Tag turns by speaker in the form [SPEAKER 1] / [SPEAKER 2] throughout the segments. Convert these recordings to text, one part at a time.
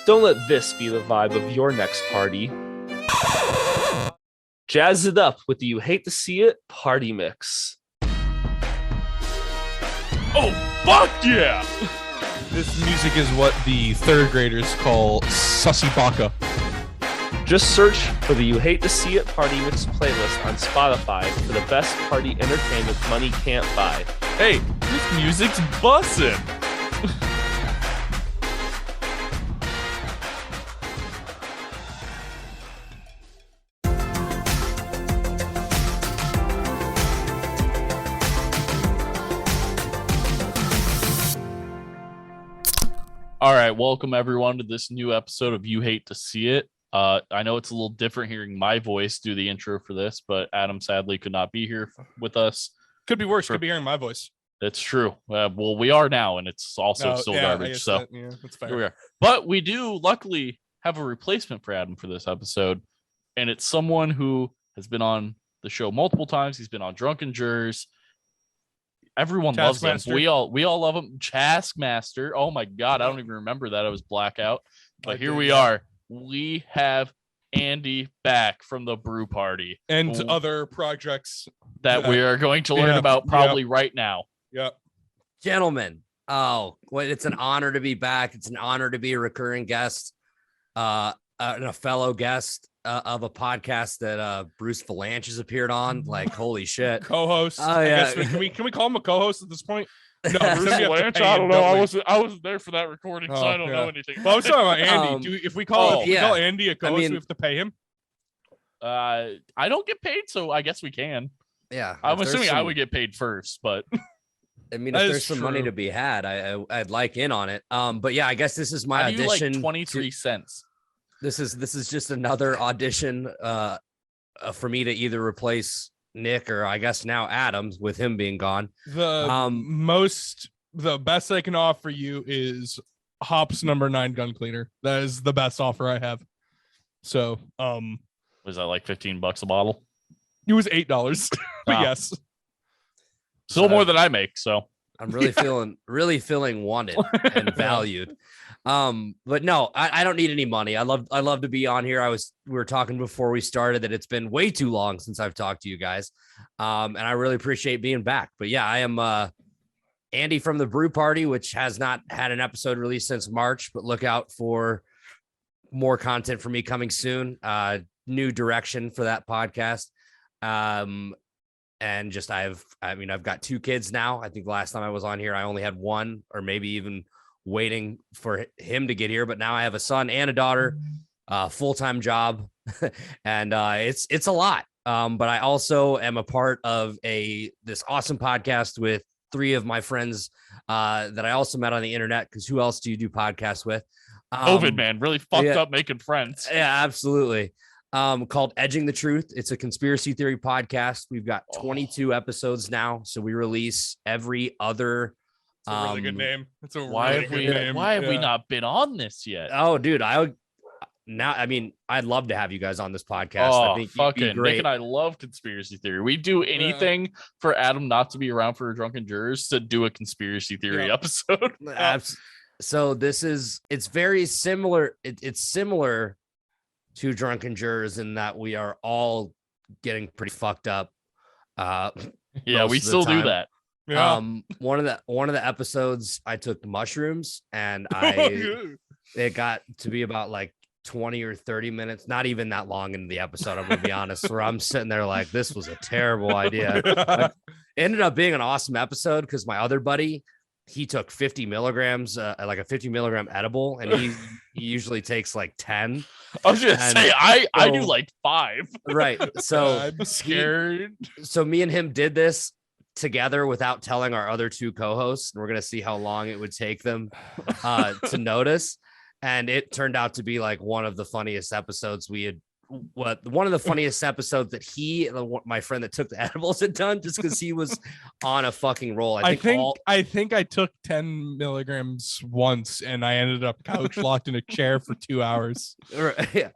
[SPEAKER 1] Don't let this be the vibe of your next party. Jazz it up with the You Hate to See It party mix.
[SPEAKER 2] Oh, fuck yeah!
[SPEAKER 3] This music is what the third graders call sussy baka.
[SPEAKER 1] Just search for the You Hate to See It party mix playlist on Spotify for the best party entertainment money can't buy.
[SPEAKER 2] Hey, this music's bussin'. All right, welcome everyone to this new episode of You Hate to See It. I know it's a little different hearing my voice do the intro for this, but Adam sadly could not be here with us.
[SPEAKER 3] Could be worse. Could be hearing my voice.
[SPEAKER 2] It's true. Well, we are now, and it's also still garbage. So
[SPEAKER 3] that's fair.
[SPEAKER 2] Here we are. But we do luckily have a replacement for Adam for this episode, and it's someone who has been on the show multiple times. He's been on Drunken Jurors. Everyone loves him. We all love him. Taskmaster. Oh my God, I don't even remember that. I was blackout. But here we are. We have Andy back from the Brew Party
[SPEAKER 3] and other projects
[SPEAKER 2] that we are going to learn about probably right now.
[SPEAKER 3] Yep.
[SPEAKER 4] Gentlemen, it's an honor to be back. It's an honor to be a recurring guest, and a fellow guest of a podcast that Bruce Valanche has appeared on. Like, holy shit.
[SPEAKER 3] Co-host.
[SPEAKER 4] I
[SPEAKER 3] guess can we call him a co-host at this point?
[SPEAKER 2] No, Bruce Valanche, I don't know. I wasn't there for that recording, so I don't know anything.
[SPEAKER 3] Well, I was talking about Andy. If we call Andy a co-host, we have to pay him.
[SPEAKER 2] I don't get paid, so I guess we can.
[SPEAKER 4] Yeah.
[SPEAKER 2] I'm assuming I would get paid first, but
[SPEAKER 4] I mean, if there's some money to be had, I'd like in on it. But yeah, I guess this is my audition.
[SPEAKER 2] Like 23 cents.
[SPEAKER 4] This is just another audition for me to either replace Nick or I guess now Adams with him being gone.
[SPEAKER 3] The best I can offer you is Hops number 9 gun cleaner. That is the best offer I have. So,
[SPEAKER 2] was that like $15 a bottle?
[SPEAKER 3] It was $8. But yes.
[SPEAKER 2] Still more than I make, so
[SPEAKER 4] I'm really feeling wanted and valued. But no, I don't need any money. I love to be on here. We were talking before we started that it's been way too long since I've talked to you guys. And I really appreciate being back. But yeah, I am Andy from the Brew Party, which has not had an episode released since March, but look out for more content for me coming soon. New direction for that podcast. And just I've got 2 kids now. I think the last time I was on here, I only had 1, or maybe even waiting for him to get here. But now I have a son and a daughter, full-time job, and it's a lot. But I also am a part of this awesome podcast with 3 of my friends that I also met on the internet. Because who else do you do podcasts with?
[SPEAKER 2] COVID, man, really fucked up making friends.
[SPEAKER 4] Yeah, absolutely. Called Edging the Truth. It's a conspiracy theory podcast. We've got 22 episodes now, so we release every other.
[SPEAKER 3] It's a really good name. It's a
[SPEAKER 2] why
[SPEAKER 3] really good name.
[SPEAKER 2] Why have we not been on this yet?
[SPEAKER 4] Oh, dude, I'd love to have you guys on this podcast. I think
[SPEAKER 2] fucking
[SPEAKER 4] you'd be great.
[SPEAKER 2] Nick and I love conspiracy theory. We do anything for Adam not to be around for Drunken Jurors to do a conspiracy theory episode.
[SPEAKER 4] So it's very similar. It's similar to Drunken Jurors in that we are all getting pretty fucked up.
[SPEAKER 2] Yeah, we still do that.
[SPEAKER 3] Yeah.
[SPEAKER 4] One of the episodes I took mushrooms and it got to be about like 20 or 30 minutes, not even that long into the episode, I'm gonna be honest, where I'm sitting there like, this was a terrible idea. It ended up being an awesome episode because my other buddy, he took 50 milligrams, like a 50 milligram edible, and he usually takes like 10.
[SPEAKER 2] I was gonna say I do like 5.
[SPEAKER 4] Right. So
[SPEAKER 2] I'm scared.
[SPEAKER 4] So me and him did this together without telling our other 2 co-hosts, and we're gonna see how long it would take them to notice. And it turned out to be like one of the funniest episodes one of the funniest episodes that my friend that took the edibles had done, just because he was on a fucking roll.
[SPEAKER 3] I think I took 10 milligrams once and I ended up couch locked in a chair for 2 hours.
[SPEAKER 4] Yeah.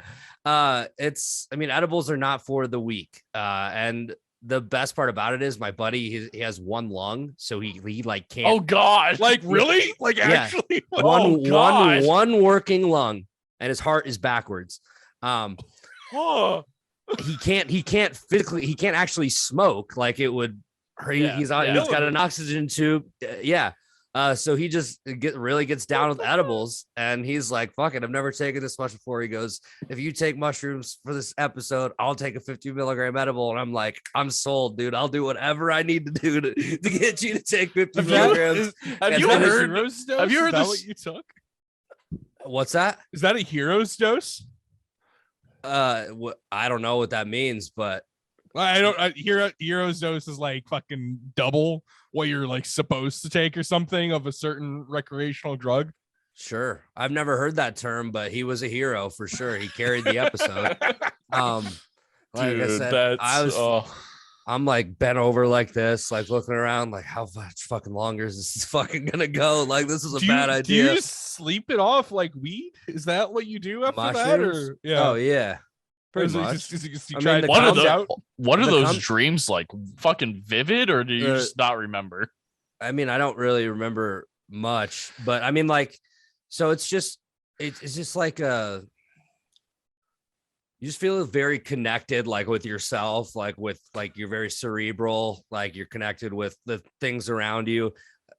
[SPEAKER 4] Edibles are not for the weak. And the best part about it is my buddy, he has 1 lung, so he like can't.
[SPEAKER 2] Oh God!
[SPEAKER 3] Like really? Like actually?
[SPEAKER 4] One working lung. and his heart is backwards.
[SPEAKER 1] Oh,
[SPEAKER 4] He can't actually smoke like it would. He's got an oxygen tube. So he just really gets down with edibles, and he's like, fuck it, I've never taken this much before. He goes, if you take mushrooms for this episode, I'll take a 50 milligram edible. And I'm like, I'm sold, dude. I'll do whatever I need to do to get you to take 50 milligrams.
[SPEAKER 3] Have you heard
[SPEAKER 2] this?
[SPEAKER 3] What you took?
[SPEAKER 4] What's that?
[SPEAKER 3] Is that a hero's dose?
[SPEAKER 4] I don't know what that means, but
[SPEAKER 3] hero's dose is like fucking double what you're like supposed to take or something of a certain recreational drug.
[SPEAKER 4] Sure. I've never heard that term, but he was a hero for sure. He carried the episode. Like I said, I'm like bent over like this, like looking around, like how much fucking longer is this fucking gonna go? Like this is a bad idea.
[SPEAKER 3] Do you sleep it off like weed? Is that what you do after
[SPEAKER 4] mushrooms?
[SPEAKER 3] that? Or yeah.
[SPEAKER 4] Oh yeah. Pretty much.
[SPEAKER 2] One of those dreams like fucking vivid, or do you just not remember?
[SPEAKER 4] I mean, I don't really remember much, but I mean, like, so it's just like you just feel very connected, like with yourself, like with like you're very cerebral, like you're connected with the things around you.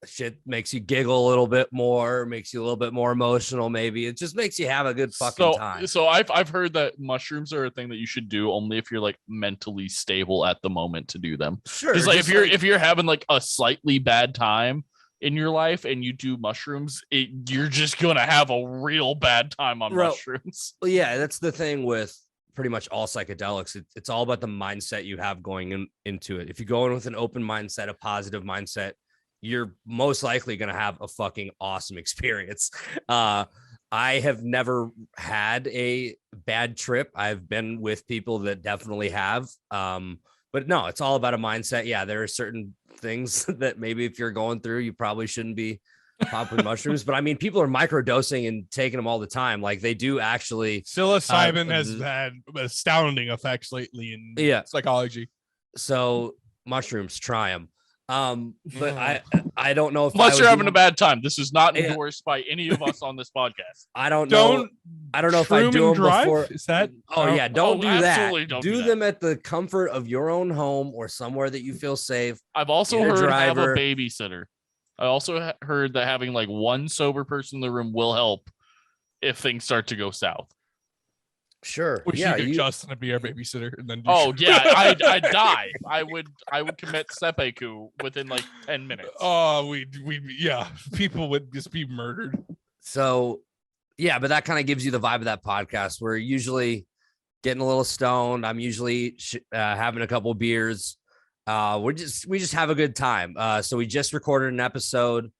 [SPEAKER 4] Shit makes you giggle a little bit more, makes you a little bit more emotional. Maybe it just makes you have a good fucking time.
[SPEAKER 2] So I've heard that mushrooms are a thing that you should do only if you're like mentally stable at the moment to do them.
[SPEAKER 4] Sure.
[SPEAKER 2] Because like if you're having like a slightly bad time in your life and you do mushrooms, you're just gonna have a real bad time on mushrooms.
[SPEAKER 4] Well, yeah, that's the thing with pretty much all psychedelics. It's all about the mindset you have going into it. If you go in with an open mindset, a positive mindset, you're most likely going to have a fucking awesome experience. I have never had a bad trip. I've been with people that definitely have. But no, it's all about a mindset. Yeah, there are certain things that maybe if you're going through, you probably shouldn't be popping mushrooms. But I mean, people are microdosing and taking them all the time. Like they do actually.
[SPEAKER 3] Psilocybin has had astounding effects lately in psychology.
[SPEAKER 4] So mushrooms, try them. But I don't know if
[SPEAKER 2] unless you're having a bad time. This is not endorsed by any of us on this podcast.
[SPEAKER 4] I don't know if I do them before.
[SPEAKER 3] Is that?
[SPEAKER 4] Don't do that.
[SPEAKER 2] Don't
[SPEAKER 4] do them at the comfort of your own home or somewhere that you feel safe.
[SPEAKER 2] I've also heard have a babysitter. I also heard that having like one sober person in the room will help if things start to go south.
[SPEAKER 4] Sure.
[SPEAKER 3] We should get Justin to be our babysitter, and then.
[SPEAKER 2] I'd die. I would commit seppuku within like 10 minutes.
[SPEAKER 3] Oh, people would just be murdered.
[SPEAKER 4] So, yeah, but that kind of gives you the vibe of that podcast. We're usually getting a little stoned. I'm usually having a couple beers. We just have a good time. So we just recorded an episode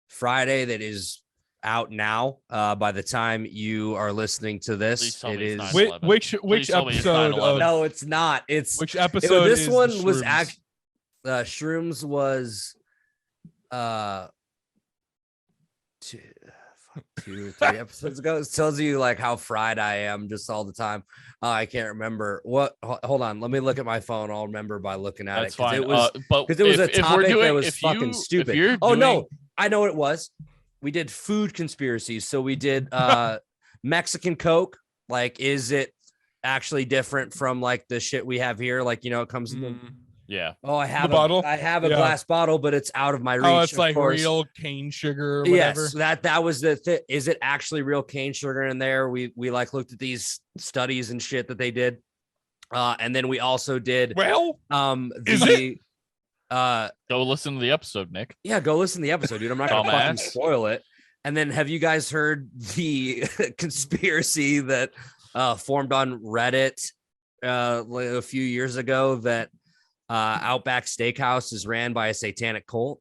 [SPEAKER 4] Friday that is out now. By the time you are listening to this, it is
[SPEAKER 3] which episode of,
[SPEAKER 4] no, it's not. It's
[SPEAKER 3] which episode.
[SPEAKER 4] This one was actually shrooms was 2 or 3 episodes ago. It tells you like how fried I am just all the time. I can't remember what. Hold on, let me look at my phone. I'll remember by looking at
[SPEAKER 2] That's
[SPEAKER 4] it
[SPEAKER 2] fine.
[SPEAKER 4] It was because it was a topic that was fucking stupid. No, I know what it was. We did food conspiracies. So we did Mexican Coke. Like, is it actually different from like the shit we have here? Like, you know, it comes in the Oh, I have
[SPEAKER 3] a bottle.
[SPEAKER 4] I have a glass bottle, but it's out of my reach.
[SPEAKER 3] Oh, it's like real cane sugar or whatever.
[SPEAKER 4] Yes, that was the thing. Is it actually real cane sugar in there? We like looked at these studies and shit that they did. And then we also did
[SPEAKER 3] is it?
[SPEAKER 2] Go listen to the episode, Nick.
[SPEAKER 4] Yeah, go listen to the episode, dude. I'm not gonna fucking spoil it. And then have you guys heard the conspiracy that formed on Reddit a few years ago that Outback Steakhouse is ran by a satanic cult?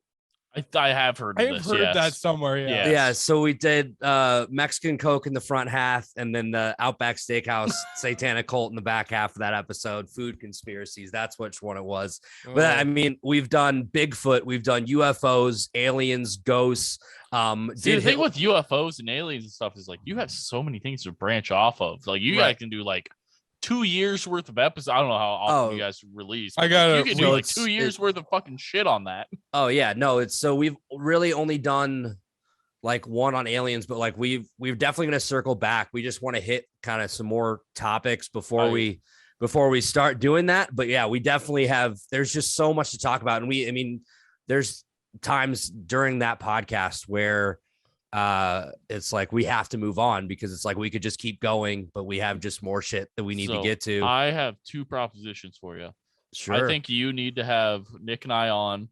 [SPEAKER 2] I have heard of this.
[SPEAKER 3] I've heard that somewhere.
[SPEAKER 4] Yeah. So we did Mexican Coke in the front half, and then the Outback Steakhouse satanic cult in the back half of that episode. Food conspiracies. That's which one it was. But I mean, we've done Bigfoot, we've done UFOs, aliens, ghosts.
[SPEAKER 2] The thing with UFOs and aliens and stuff is like you have so many things to branch off of. Like you guys can do like 2 years worth of episodes. I don't know how often you guys release.
[SPEAKER 3] I got
[SPEAKER 2] you can do like 2 years worth of fucking shit on that.
[SPEAKER 4] Oh yeah, no, it's so we've really only done like one on aliens, but like we've definitely going to circle back. We just want to hit kind of some more topics before we start doing that. But yeah, we definitely have, there's just so much to talk about. And there's times during that podcast where it's like we have to move on because it's like we could just keep going, but we have just more shit that we need to get to.
[SPEAKER 2] I have 2 propositions for you.
[SPEAKER 4] Sure.
[SPEAKER 2] I think you need to have Nick and I on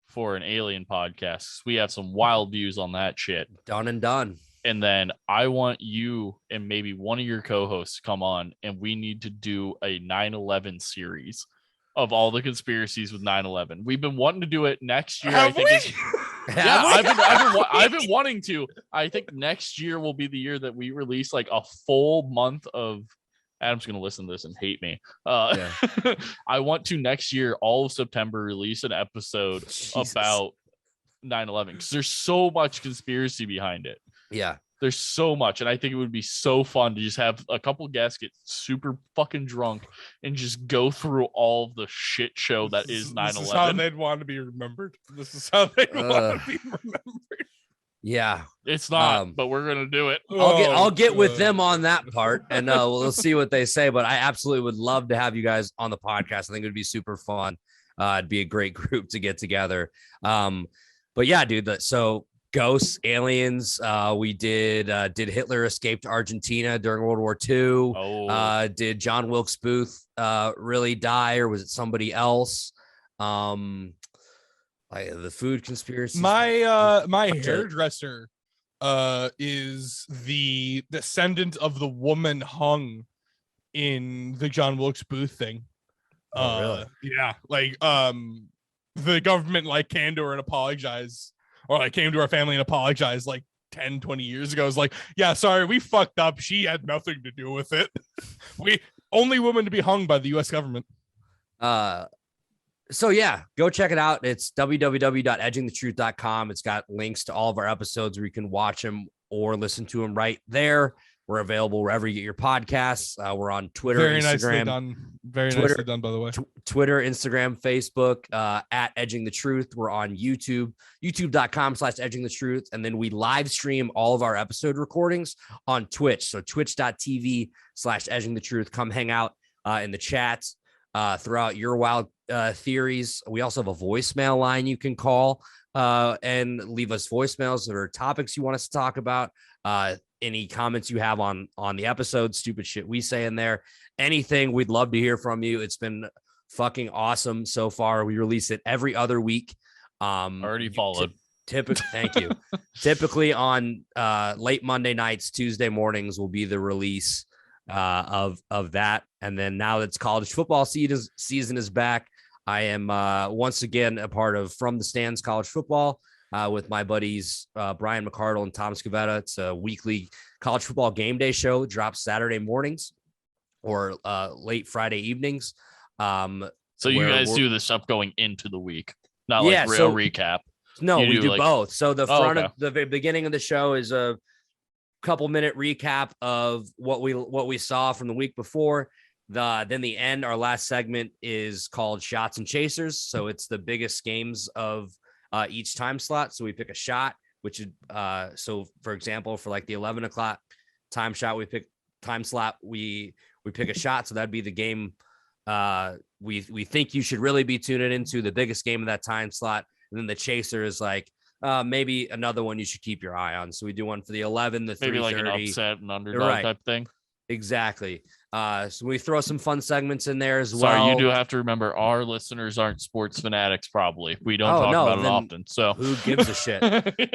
[SPEAKER 2] for an alien podcast. We have some wild views on that shit.
[SPEAKER 4] Done and done.
[SPEAKER 2] And then I want you and maybe one of your co-hosts to come on, and we need to do a 9/11 series of all the conspiracies with 9/11. We've been wanting to do it next year. I've been wanting to. I think next year will be the year that we release like a full month of. Adam's going to listen to this and hate me. I want to next year, all of September, release an episode about 9/11 because there's so much conspiracy behind it.
[SPEAKER 4] Yeah.
[SPEAKER 2] There's so much. And I think it would be so fun to just have a couple guests get super fucking drunk and just go through all of the shit show that is 9/11.
[SPEAKER 3] This is how they'd want to be remembered. This is how they'd want to be remembered.
[SPEAKER 4] Yeah.
[SPEAKER 2] It's not, but we're going to do it.
[SPEAKER 4] I'll get with them on that part and we'll see what they say. But I absolutely would love to have you guys on the podcast. I think it would be super fun. It'd be a great group to get together. But yeah, dude. So ghosts, aliens. We did Hitler escape to Argentina during World War II?
[SPEAKER 2] Oh.
[SPEAKER 4] Did John Wilkes Booth really die, or was it somebody else? The food conspiracy.
[SPEAKER 3] My hairdresser is the descendant of the woman hung in the John Wilkes Booth thing.
[SPEAKER 4] Really?
[SPEAKER 3] Yeah, like the government like came to her and apologized, or like came to our family and apologized like 10, 20 years ago. It's like, yeah, sorry, we fucked up. She had nothing to do with it. We only woman to be hung by the U.S. government.
[SPEAKER 4] So yeah, go check it out. It's www.edgingthetruth.com. It's got links to all of our episodes where you can watch them or listen to them right there. We're available wherever you get your podcasts. We're on Twitter,
[SPEAKER 3] Very
[SPEAKER 4] Instagram.
[SPEAKER 3] nicely done. Nicely done, by the way.
[SPEAKER 4] Twitter, Instagram, Facebook, at Edging the Truth. We're on YouTube, youtube.com/edgingthetruth. And then we live stream all of our episode recordings on Twitch. So twitch.tv/edging the truth. Come hang out in the chat. Throw out your wild theories. We also have a voicemail line you can call and leave us voicemails or topics you want us to talk about. Any comments you have on the episode, stupid shit we say in there, anything, we'd love to hear from you. It's been fucking awesome so far. We release it every other week.
[SPEAKER 2] Already followed.
[SPEAKER 4] Thank you. Typically on late Monday nights, Tuesday mornings will be the release of that. And then now that college football season is back, I am once again a part of From the Stands College Football with my buddies Brian McCardle and Tom Scavetta. It's a weekly college football game day show. It drops Saturday mornings or late Friday evenings.
[SPEAKER 2] So you guys do this stuff going into the week, not like recap.
[SPEAKER 4] No, we do both. So the front of the beginning of the show is a couple minute recap of what we saw from the week before. Then the end, our last segment is called Shots and Chasers. So it's the biggest games of each time slot. So we pick a shot, which is so for example, for like the 11 o'clock time slot, we pick a shot. So that'd be the game we think you should really be tuning into, the biggest game of that time slot. And then the chaser is like maybe another one you should keep your eye on. So we do one for the 11, the 3:30,
[SPEAKER 2] maybe like an upset and underdog type thing.
[SPEAKER 4] Exactly. So we throw some fun segments in there as well.
[SPEAKER 2] Sorry, you do have to remember our listeners aren't sports fanatics. Probably we don't talk about it often. So
[SPEAKER 4] who gives a shit?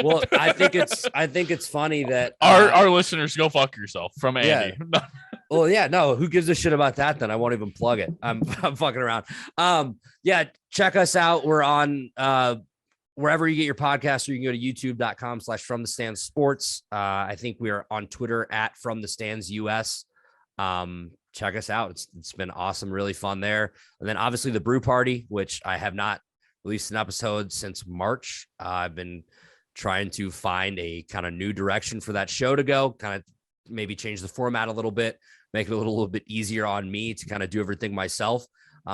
[SPEAKER 4] Well, I think it's funny that
[SPEAKER 2] our listeners, go fuck yourself from Andy.
[SPEAKER 4] Yeah. Well, yeah, no, who gives a shit about that? Then I won't even plug it. I'm fucking around. Yeah, check us out. We're on wherever you get your podcast, or you can go to youtube.com/From the Stands Sports. I think we are on Twitter at From the Stands US. Check us out. It's been awesome, really fun there. And then obviously the Brew Party, which I have not released an episode since March. I've been trying to find a kind of new direction for that show to go, kind of maybe change the format a little bit, make it a little bit easier on me to kind of do everything myself.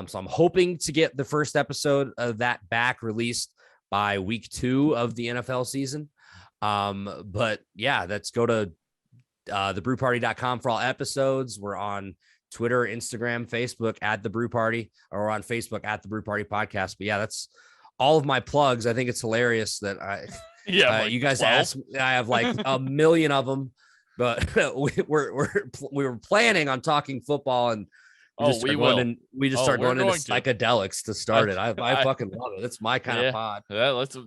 [SPEAKER 4] So I'm hoping to get the first episode of that back released by week 2 of the NFL season. But yeah, let's go to thebrewparty.com for all episodes. We're on Twitter, Instagram, Facebook at the Brew Party, or on Facebook at the Brew Party Podcast. But yeah, that's all of my plugs. I think it's hilarious that you guys
[SPEAKER 2] 12.
[SPEAKER 4] asked. I have like a million of them, but we were planning on talking football, and we just start going into psychedelics to start it. I fucking love it. It's my kind of pod.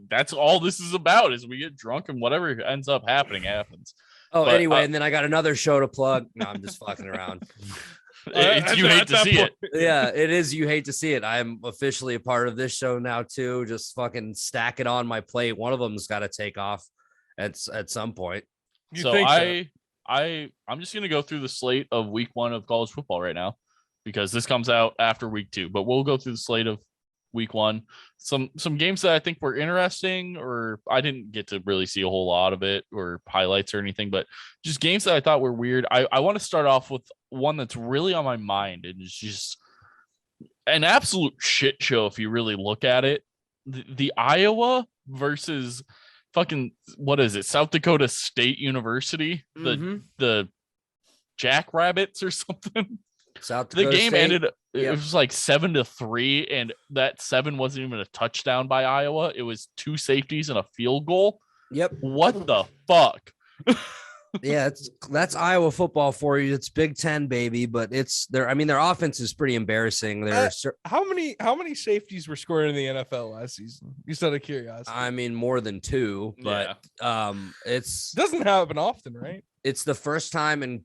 [SPEAKER 2] That's all this is about, is we get drunk and whatever ends up happening happens.
[SPEAKER 4] Anyway, and then I got another show to plug. No, I'm just fucking around.
[SPEAKER 2] You hate to see it.
[SPEAKER 4] Yeah, it is. You hate to see it. I'm officially a part of this show now too. Just fucking stack it on my plate. One of them's got to take off at some point.
[SPEAKER 2] I'm just gonna go through the slate of week 1 of college football right now, because this comes out after week 2. But we'll go through the slate of week 1. Some games that I think were interesting, or I didn't get to really see a whole lot of it or highlights or anything, but just games that I thought were weird. I want to start off with one that's really on my mind, and it's just an absolute shit show if you really look at it. The Iowa versus fucking, what is it, South Dakota State University, the Jackrabbits or something.
[SPEAKER 4] South Dakota
[SPEAKER 2] the game
[SPEAKER 4] State.
[SPEAKER 2] ended. It was like 7-3, and that 7 wasn't even a touchdown by Iowa. It was 2 safeties and a field goal.
[SPEAKER 4] Yep.
[SPEAKER 2] What the fuck?
[SPEAKER 4] Yeah, that's Iowa football for you. It's Big Ten, baby, but it's their offense is pretty embarrassing.
[SPEAKER 3] How many safeties were scored in the NFL last season? Just out of curiosity.
[SPEAKER 4] I mean, more than 2, but it
[SPEAKER 3] doesn't happen often, right?
[SPEAKER 4] It's the first time in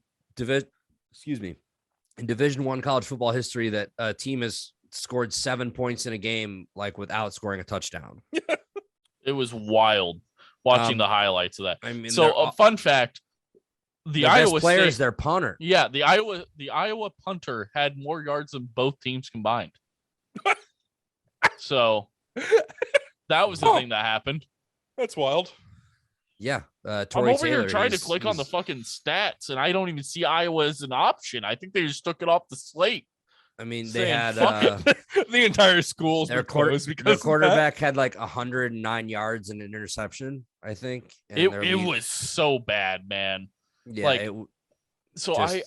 [SPEAKER 4] Division I college football history that a team has scored 7 points in a game, like without scoring a touchdown.
[SPEAKER 2] It was wild watching the highlights of that.
[SPEAKER 4] I mean,
[SPEAKER 2] so a fun fact: the Iowa
[SPEAKER 4] best player
[SPEAKER 2] State,
[SPEAKER 4] is their punter.
[SPEAKER 2] Yeah, the Iowa punter had more yards than both teams combined. So that was the thing that happened.
[SPEAKER 3] That's wild.
[SPEAKER 4] Yeah,
[SPEAKER 2] I'm over here trying to click on the fucking stats, and I don't even see Iowa as an option. I think they just took it off the slate.
[SPEAKER 4] I mean, they had
[SPEAKER 3] the entire school.
[SPEAKER 4] Their quarterback had like 109 yards and an interception, I think.
[SPEAKER 2] It was so bad, man.
[SPEAKER 4] Yeah.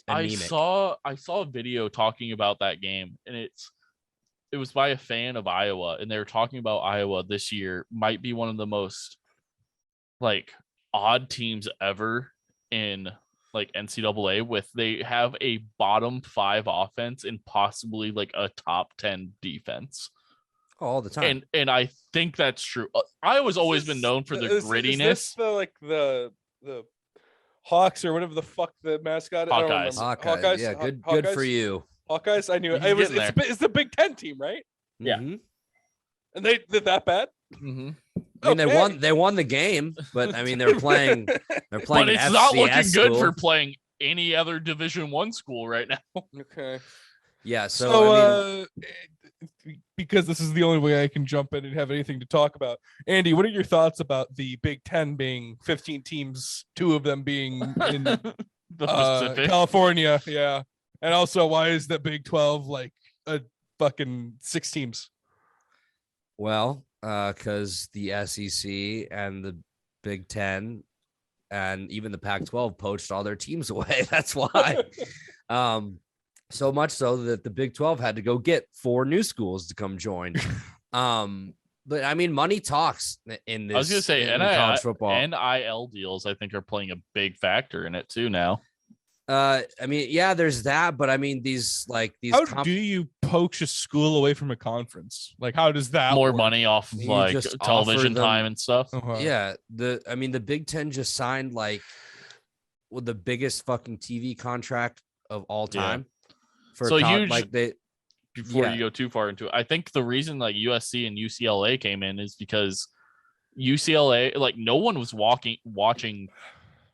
[SPEAKER 2] I saw a video talking about that game, and it was by a fan of Iowa, and they were talking about Iowa this year might be one of the most like odd teams ever in like NCAA, with they have a bottom 5 offense and possibly like a top 10 defense
[SPEAKER 4] all the time.
[SPEAKER 2] And I think that's true. Iowa's always been known for their grittiness.
[SPEAKER 3] Is this the Hawks or whatever the fuck the mascot?
[SPEAKER 4] Hawkeyes. Yeah, good for you.
[SPEAKER 3] Hawkeyes. I knew it. It's the Big Ten team, right?
[SPEAKER 2] Yeah.
[SPEAKER 4] Mm-hmm.
[SPEAKER 3] And they did that bad.
[SPEAKER 2] Mm-hmm.
[SPEAKER 4] I mean, they won the game, but I mean, they're playing.
[SPEAKER 2] But it's not looking good for playing any other Division I school right now.
[SPEAKER 3] Okay.
[SPEAKER 4] Yeah. So
[SPEAKER 3] because this is the only way I can jump in and have anything to talk about. Andy, what are your thoughts about the Big Ten being 15 teams, 2 of them being in California? Yeah. And also, why is the Big 12 like a fucking 6 teams?
[SPEAKER 4] Well, because the SEC and the Big Ten and even the Pac-12 poached all their teams away. That's why. So much so that the Big 12 had to go get 4 new schools to come join. But I mean, money talks in this.
[SPEAKER 2] I was going to say,
[SPEAKER 4] college football.
[SPEAKER 2] NIL deals, I think, are playing a big factor in it too now.
[SPEAKER 4] I mean, yeah, there's that, but I mean, these.
[SPEAKER 3] How do you poach a school away from a conference? Like, how does that
[SPEAKER 2] more
[SPEAKER 3] work?
[SPEAKER 2] money off of like television time and stuff?
[SPEAKER 3] Uh-huh.
[SPEAKER 4] Yeah, the Big Ten just signed like the biggest fucking TV contract of all time. For
[SPEAKER 2] so huge.
[SPEAKER 4] Like
[SPEAKER 2] before you go too far into it, I think the reason like USC and UCLA came in is because UCLA, like no one was watching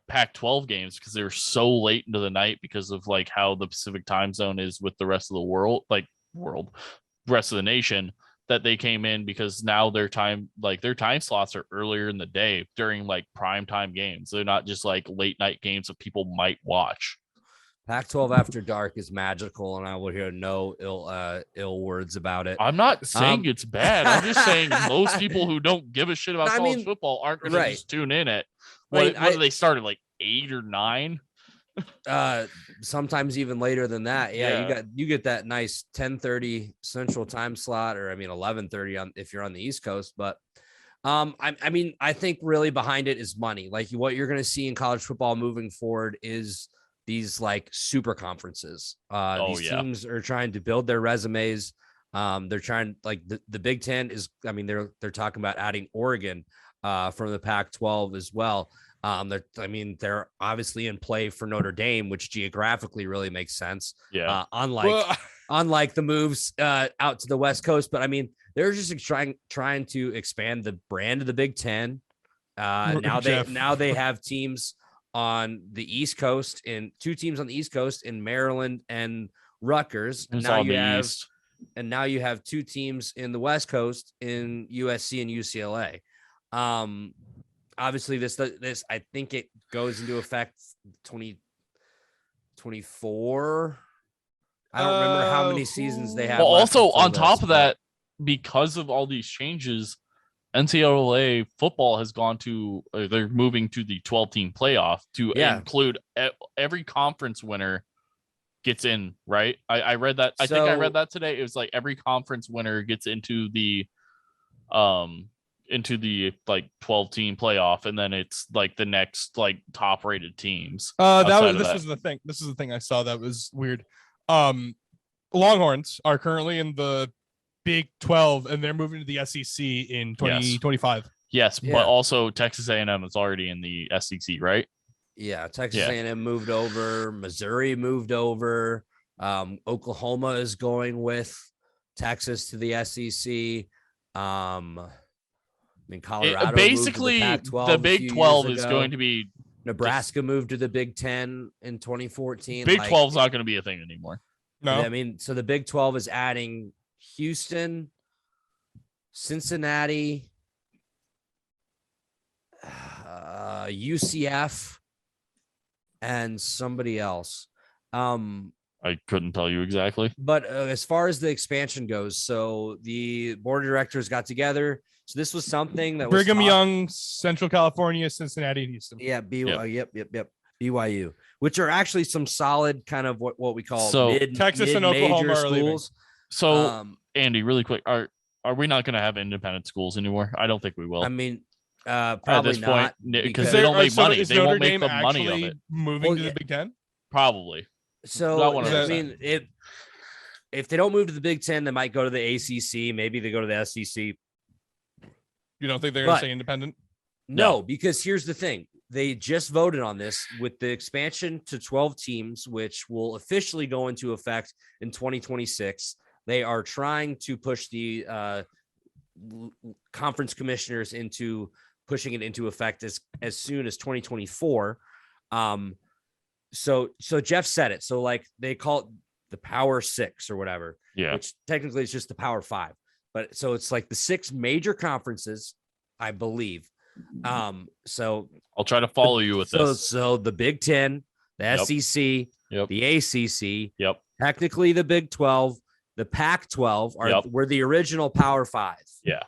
[SPEAKER 2] Pac-12 games because they were so late into the night because of like how the Pacific time zone is with the rest of the rest of the nation, that they came in because now their time slots are earlier in the day during like prime time games. They're not just like late night games that people might watch.
[SPEAKER 4] Pac-12 After Dark is magical, and I will hear no ill words about it.
[SPEAKER 2] I'm not saying it's bad. I'm just saying most people who don't give a shit about college football aren't going to just tune in at What do they start at, like 8 or 9?
[SPEAKER 4] Sometimes even later than that. Yeah,
[SPEAKER 2] Yeah.
[SPEAKER 4] you get that nice 10:30 Central Time slot, or I mean 11:30 on if you're on the East Coast. But I mean, I think really behind it is money. Like what you're going to see in college football moving forward is these like super conferences. These teams are trying to build their resumes. They're trying, like the Big Ten is, I mean, they're talking about adding Oregon from the Pac-12 as well. They're obviously in play for Notre Dame, which geographically really makes sense.
[SPEAKER 2] Yeah.
[SPEAKER 4] Unlike the moves out to the West Coast, but I mean, they're just trying to expand the brand of the Big Ten. Now they have teams on the East Coast, and 2 teams on the East Coast in Maryland and Rutgers. And now you have 2 teams in the West Coast in USC and UCLA. Obviously this I think it goes into effect 2024. I don't remember how many seasons they have.
[SPEAKER 2] Well, also on top of that, because of all these changes, NCAA football has gone to they're moving to the 12-team playoff to include every conference winner gets in, right? I read that. I think I read that today. It was like every conference winner gets into the like 12-team playoff, and then it's like the next like top rated teams.
[SPEAKER 3] This was the thing. This is the thing I saw that was weird. Longhorns are currently in the Big 12, and they're moving to the SEC in 2025.
[SPEAKER 2] Yes, but also Texas A&M is already in the SEC, right?
[SPEAKER 4] Yeah, Texas A&M moved over. Missouri moved over. Oklahoma is going with Texas to the SEC. I mean, Colorado
[SPEAKER 2] basically
[SPEAKER 4] moved to the Pac-12
[SPEAKER 2] the Big 12 is going to be
[SPEAKER 4] Nebraska moved to the Big 10 in 2014.
[SPEAKER 2] Big 12 is not going to be a thing anymore.
[SPEAKER 3] No,
[SPEAKER 4] I mean, so the Big 12 is adding Houston, Cincinnati, UCF, and somebody else.
[SPEAKER 2] I couldn't tell you exactly.
[SPEAKER 4] But as far as the expansion goes, so the board of directors got together. So this was something that
[SPEAKER 3] Brigham Young, Central California, Cincinnati, and Houston.
[SPEAKER 4] Yeah, BYU, which are actually some solid kind of what we call
[SPEAKER 3] Texas and Oklahoma are leaving.
[SPEAKER 2] So Andy, really quick, are we not going to have independent schools anymore? I don't think we will.
[SPEAKER 4] I mean, probably
[SPEAKER 2] at this
[SPEAKER 4] not,
[SPEAKER 2] point, because they don't make money. They won't make the money of it.
[SPEAKER 3] Moving to the Big Ten,
[SPEAKER 2] probably.
[SPEAKER 4] So I mean, if they don't move to the Big Ten, they might go to the ACC. Maybe they go to the SEC.
[SPEAKER 3] You don't think they're going to stay independent?
[SPEAKER 4] No, because here's the thing. They just voted on this with the expansion to 12 teams, which will officially go into effect in 2026. They are trying to push the conference commissioners into pushing it into effect as soon as 2024. So Jeff said it. So like they call it the Power 6 or whatever.
[SPEAKER 2] Yeah.
[SPEAKER 4] Which technically is just the Power 5. But so it's like the 6 major conferences, I believe. So
[SPEAKER 2] I'll try to follow you with this.
[SPEAKER 4] So the Big 10, the SEC, the ACC, technically the Big 12, the Pac-12 were the original Power 5.
[SPEAKER 2] Yeah.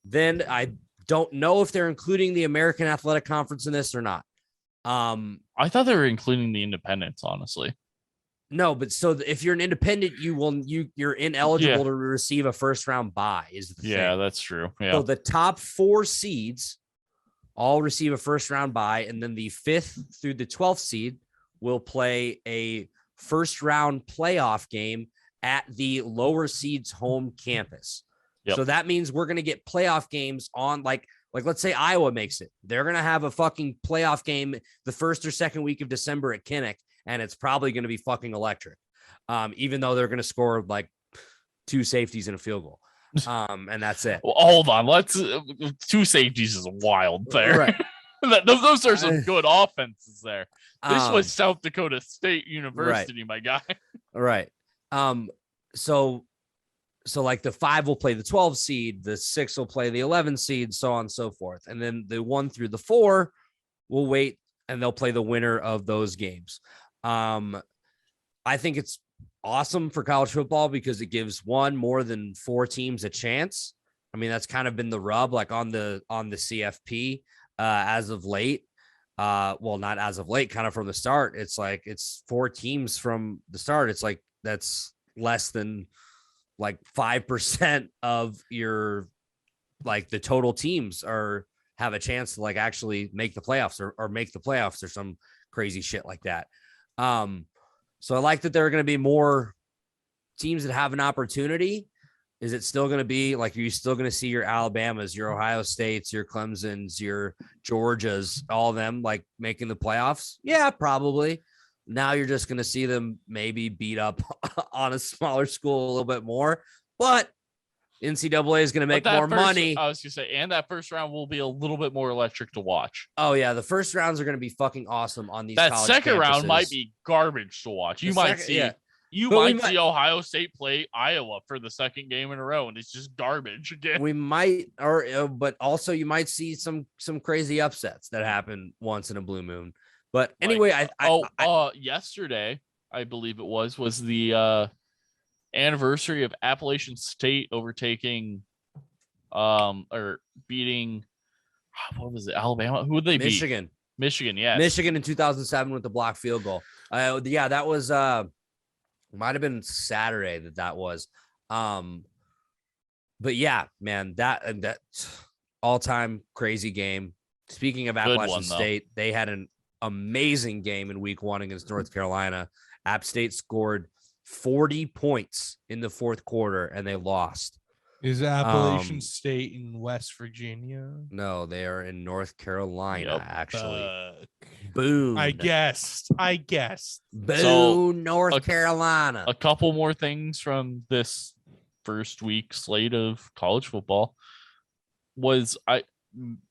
[SPEAKER 4] Then I don't know if they're including the American Athletic Conference in this or not.
[SPEAKER 2] I thought they were including the independents, honestly.
[SPEAKER 4] No, but so if you're an independent, you're ineligible to receive a first round bye. Is the thing.
[SPEAKER 2] Yeah, that's true. Yeah.
[SPEAKER 4] So the top 4 seeds all receive a first round bye, and then the 5th through the 12th seed will play a first round playoff game at the lower seeds home campus. So that means we're going to get playoff games on like let's say Iowa makes it. They're going to have a fucking playoff game the first or second week of December at Kinnick, and it's probably going to be fucking electric. Even though they're going to score like 2 safeties and a field goal. And that's it.
[SPEAKER 2] Well, hold on. 2 safeties is wild there.
[SPEAKER 4] Right.
[SPEAKER 2] Those are some good offenses there. This was South Dakota State University, my guy.
[SPEAKER 4] Right. So like the 5 will play the 12 seed, the 6 will play the 11 seed, so on and so forth. And then the 1 through the 4 will wait and they'll play the winner of those games. I think it's awesome for college football because it gives more than 4 teams a chance. I mean, that's kind of been the rub like on the CFP as of late. Well, not as of late, kind of from the start. It's like it's 4 teams from the start. It's like that's less than like 5% of your like the total teams are have a chance to like actually make the playoffs or make the playoffs or some crazy shit like that. So I like that there are going to be more teams that have an opportunity. Is it still going to be like, are you still going to see your Alabamas, your Ohio States, your Clemsons, your Georgias, all of them like making the playoffs? Yeah, probably. Now you're just going to see them maybe beat up on a smaller school a little bit more, but NCAA is going to make more money.
[SPEAKER 2] I was going to say, and that first round will be a little bit more electric to watch.
[SPEAKER 4] Oh yeah, the first rounds are going to be fucking awesome on these.
[SPEAKER 2] That second
[SPEAKER 4] campuses.
[SPEAKER 2] round might be garbage to watch. You might see Ohio State play Iowa for the second game in a row, and it's just garbage again.
[SPEAKER 4] We might, but also you might see some crazy upsets that happen once in a blue moon. But anyway,
[SPEAKER 2] yesterday I believe it was the anniversary of Appalachian State overtaking or beating what was it, Alabama? Who would they beat? Michigan, yeah.
[SPEAKER 4] Michigan in 2007 with the block field goal. Yeah, that was might have been Saturday that was. But yeah, man, that all-time crazy game. Speaking of Appalachian State, they had an amazing game in week 1 against North Carolina. App State scored 40 points in the fourth quarter and they lost.
[SPEAKER 3] Is Appalachian State in West Virginia?
[SPEAKER 4] No, they are in North Carolina, actually.
[SPEAKER 3] Boom. I guessed.
[SPEAKER 4] Boom,
[SPEAKER 2] so,
[SPEAKER 4] North Carolina.
[SPEAKER 2] A couple more things from this first week slate of college football was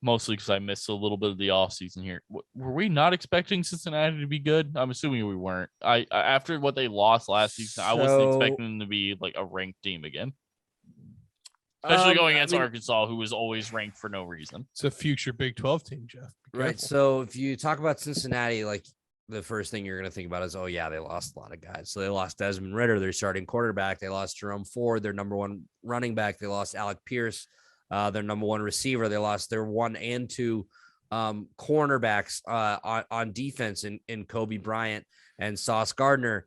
[SPEAKER 2] mostly because I missed a little bit of the offseason here. Were we not expecting Cincinnati to be good? I'm assuming we weren't. I after what they lost last season, I wasn't expecting them to be like a ranked team again. Especially going against Arkansas, who was always ranked for no reason.
[SPEAKER 3] It's a future Big 12 team, Jeff.
[SPEAKER 4] Right. So if you talk about Cincinnati, like the first thing you're going to think about is, oh yeah, they lost a lot of guys. So they lost Desmond Ridder, their starting quarterback. They lost Jerome Ford, their number 1 running back. They lost Alec Pierce, their number 1 receiver. They lost their 1 and 2 cornerbacks on defense in Kobe Bryant and Sauce Gardner.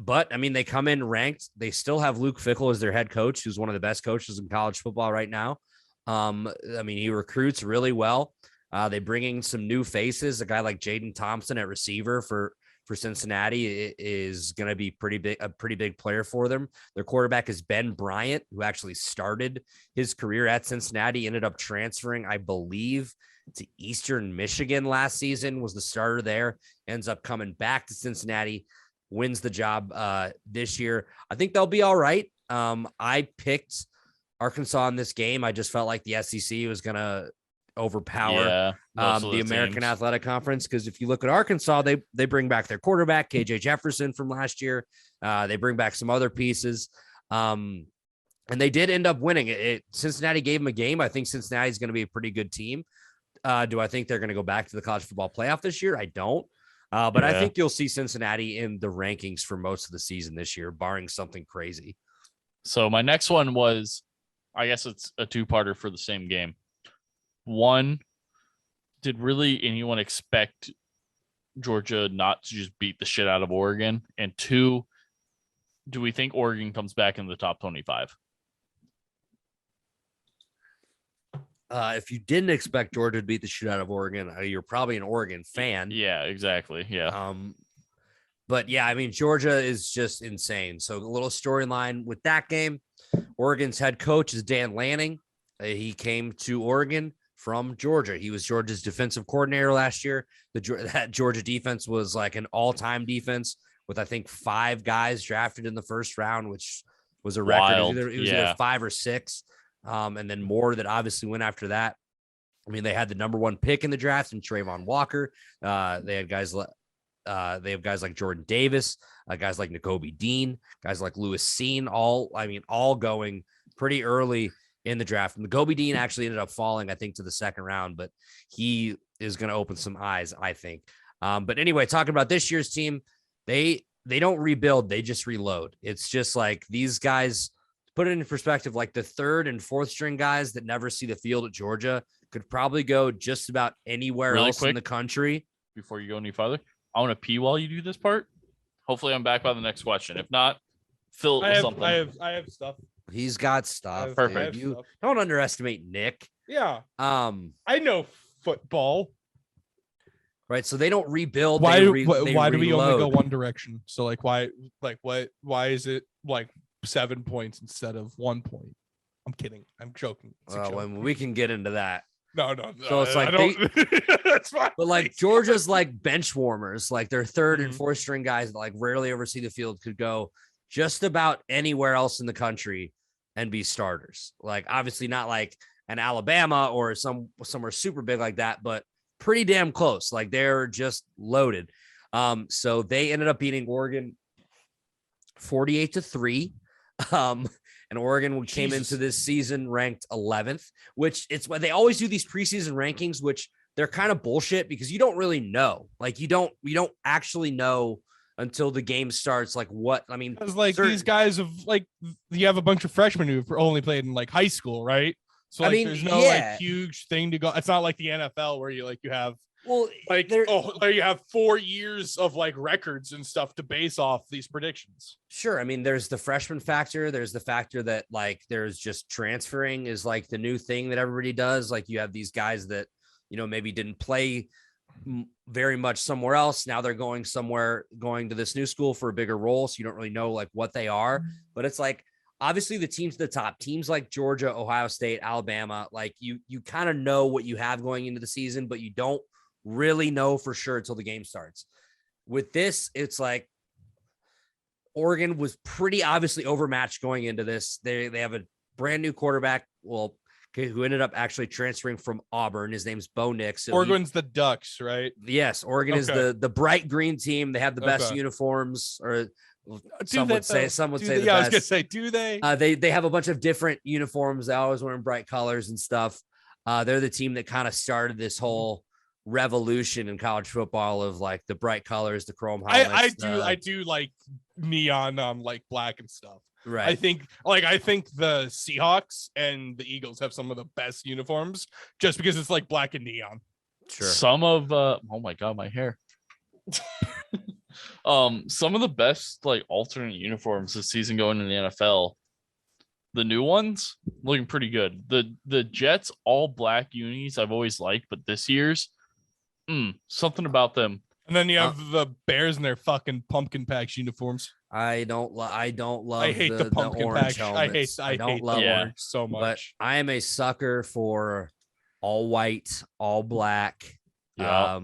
[SPEAKER 4] But I mean, they come in ranked. They still have Luke Fickell as their head coach, who's one of the best coaches in college football right now. I mean, he recruits really well. They bring in some new faces. A guy like Jaden Thompson at receiver for Cincinnati is going to be a pretty big player for them. Their quarterback is Ben Bryant, who actually started his career at Cincinnati, ended up transferring, I believe, to Eastern Michigan last season, was the starter there, ends up coming back to Cincinnati, wins the job this year. I think they'll be all right. I picked Arkansas in this game. I just felt like the SEC was going to overpower the American Athletic Conference, because if you look at Arkansas, they bring back their quarterback, KJ Jefferson from last year. They bring back some other pieces. And they did end up winning. Cincinnati gave them a game. I think Cincinnati is going to be a pretty good team. Do I think they're going to go back to the college football playoff this year? I don't. But I think you'll see Cincinnati in the rankings for most of the season this year, barring something crazy.
[SPEAKER 2] So my next one was, I guess it's a 2-parter for the same game. 1, did really anyone expect Georgia not to just beat the shit out of Oregon? And 2, do we think Oregon comes back in the top 25?
[SPEAKER 4] If you didn't expect Georgia to beat the shit out of Oregon, you're probably an Oregon fan.
[SPEAKER 2] Yeah, exactly. Yeah.
[SPEAKER 4] But yeah, I mean, Georgia is just insane. So a little storyline with that game. Oregon's head coach is Dan Lanning. He came to Oregon from Georgia. He was Georgia's defensive coordinator last year. That Georgia defense was like an all-time defense with, I think, 5 guys drafted in the first round, which was a record. It was either 5 or 6. And then more that obviously went after that. I mean, they had the number 1 pick in the draft in Trayvon Walker. They have guys like Jordan Davis, guys like Nakobe Dean, guys like Lewis Seen, all going pretty early in the draft. And Nakobe Dean actually ended up falling, I think, to the second round, but he is going to open some eyes, I think. But anyway, talking about this year's team, they don't rebuild, they just reload. It's just like these guys, put it in perspective, like the 3rd and 4th string guys that never see the field at Georgia could probably go just about anywhere
[SPEAKER 2] Really
[SPEAKER 4] else in
[SPEAKER 2] quick?
[SPEAKER 4] the country.
[SPEAKER 2] Before you go any farther, I want to pee while you do this part. Hopefully, I'm back by the next question. If not, fill it with something.
[SPEAKER 3] I have stuff.
[SPEAKER 4] He's got stuff.
[SPEAKER 2] Perfect.
[SPEAKER 4] Dude. You don't underestimate Nick.
[SPEAKER 3] Yeah.
[SPEAKER 4] Um,
[SPEAKER 3] I know football.
[SPEAKER 4] right. So they don't rebuild.
[SPEAKER 3] Why
[SPEAKER 4] they
[SPEAKER 3] do
[SPEAKER 4] they
[SPEAKER 3] we only go
[SPEAKER 4] reload.
[SPEAKER 3] one direction? So like why is it like 7 points instead of 1 point? I'm kidding. I'm joking. It's a
[SPEAKER 4] Well,
[SPEAKER 3] joke.
[SPEAKER 4] when we can get into that.
[SPEAKER 3] No.
[SPEAKER 4] So it's like
[SPEAKER 3] I don't. That's fine.
[SPEAKER 4] But like Georgia's like bench warmers, like their third and
[SPEAKER 3] Mhm.
[SPEAKER 4] fourth string guys that like rarely oversee the field could go just about anywhere else in the country and be starters. Like obviously not like an Alabama or somewhere super big like that, but pretty damn close. Like they're just loaded. So they ended up beating Oregon 48-3. And Oregon came into this season ranked 11th, which it's what they always do these preseason rankings, which they're kind of bullshit because you don't really know. Like we don't actually know until the game starts. Like what, I mean,
[SPEAKER 3] Because like these guys have like you have a bunch of freshmen who've only played in like high school, right? So like, there's no like huge thing to go. It's not like the NFL where you have like you have 4 years of like records and stuff to base off these predictions.
[SPEAKER 4] Sure. I mean, there's the freshman factor. There's the factor that like there's just transferring is like the new thing that everybody does. Like you have these guys that, maybe didn't play very much somewhere else. Now they're going to this new school for a bigger role. So you don't really know like what they are, but it's like, obviously the teams at the top, teams like Georgia, Ohio State, Alabama, like you kind of know what you have going into the season, but you don't really know for sure until the game starts. With this, it's like Oregon was pretty obviously overmatched going into this. They have a brand new quarterback, who ended up actually transferring from Auburn. His name's Bo Nix. So
[SPEAKER 3] Oregon's the Ducks, right?
[SPEAKER 4] Yes, Oregon is the bright green team. They have the best uniforms, or some would say the best.
[SPEAKER 3] I was gonna say, do they?
[SPEAKER 4] They have a bunch of different uniforms. They always wear bright colors and stuff. They're the team that kind of started this whole revolution in college football of like the bright colors, the chrome helmets.
[SPEAKER 3] I do like neon like black and stuff.
[SPEAKER 4] Right.
[SPEAKER 3] I think the Seahawks and the Eagles have some of the best uniforms just because it's like black and neon.
[SPEAKER 4] Sure.
[SPEAKER 2] Some of oh my god, my hair. Some of the best like alternate uniforms this season going in the NFL. The new ones looking pretty good. The Jets all black unis I've always liked, but this year's something about them.
[SPEAKER 3] And then you have the Bears in their fucking pumpkin patch uniforms.
[SPEAKER 4] I don't love.
[SPEAKER 3] I hate the pumpkin
[SPEAKER 4] orange
[SPEAKER 3] patch.
[SPEAKER 4] helmets.
[SPEAKER 3] I hate
[SPEAKER 4] love
[SPEAKER 3] orange so much.
[SPEAKER 4] But I am a sucker for all white, all black.
[SPEAKER 2] Yeah.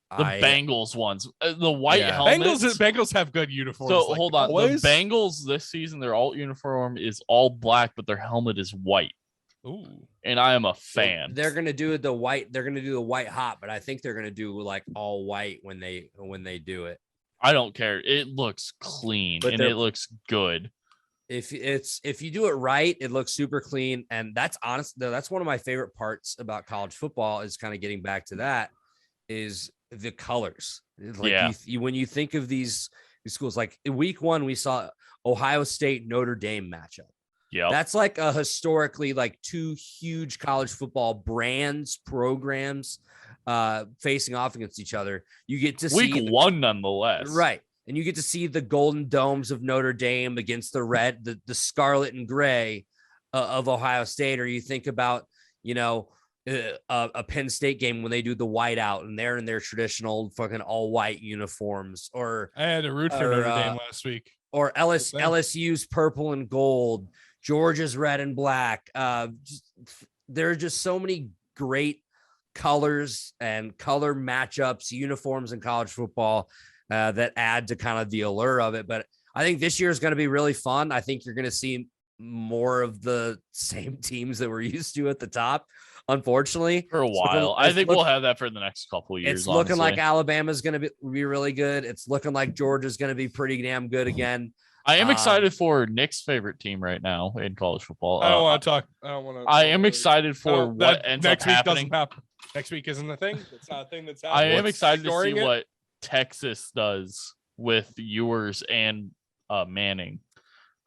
[SPEAKER 2] The Bengals ones, the white helmets.
[SPEAKER 3] Bengals have good uniforms.
[SPEAKER 2] So hold on, always? The Bengals this season, their alt uniform is all black, but their helmet is white.
[SPEAKER 3] Ooh.
[SPEAKER 2] And I am a fan.
[SPEAKER 4] They're gonna do the white. They're gonna do the white hot, but I think they're gonna do like all white when they do it.
[SPEAKER 2] I don't care. It looks clean and it looks good.
[SPEAKER 4] If you do it right, it looks super clean. And that's honest. That's one of my favorite parts about college football is kind of getting back to that is the colors. Like when you think of these schools, like in week 1, we saw Ohio State, Notre Dame matchup.
[SPEAKER 2] Yeah.
[SPEAKER 4] That's like a historically like 2 huge college football programs facing off against each other. You get to see
[SPEAKER 2] week 1 nonetheless.
[SPEAKER 4] Right. And you get to see the golden domes of Notre Dame against the scarlet and gray of Ohio State. Or you think about, a Penn State game when they do the white out and they're in their traditional fucking all white uniforms. Or
[SPEAKER 3] I had to root for Notre Dame last week.
[SPEAKER 4] Or LSU's purple and gold, Georgia's red and black. There are just so many great colors and color matchups, uniforms in college football that add to kind of the allure of it. But I think this year is going to be really fun. I think you're going to see more of the same teams that we're used to at the top, unfortunately.
[SPEAKER 2] For a while. I think we'll have that for the next couple of years.
[SPEAKER 4] It's looking like Alabama's going to be really good. It's looking like Georgia's going to be pretty damn good again.
[SPEAKER 2] I am excited for Nick's favorite team right now in college football.
[SPEAKER 3] I don't want to talk. I don't want to.
[SPEAKER 2] I am excited for what ends up happening.
[SPEAKER 3] Next week isn't the thing. It's not a thing that's happening.
[SPEAKER 2] I am excited to see what Texas does with Ewers and Manning.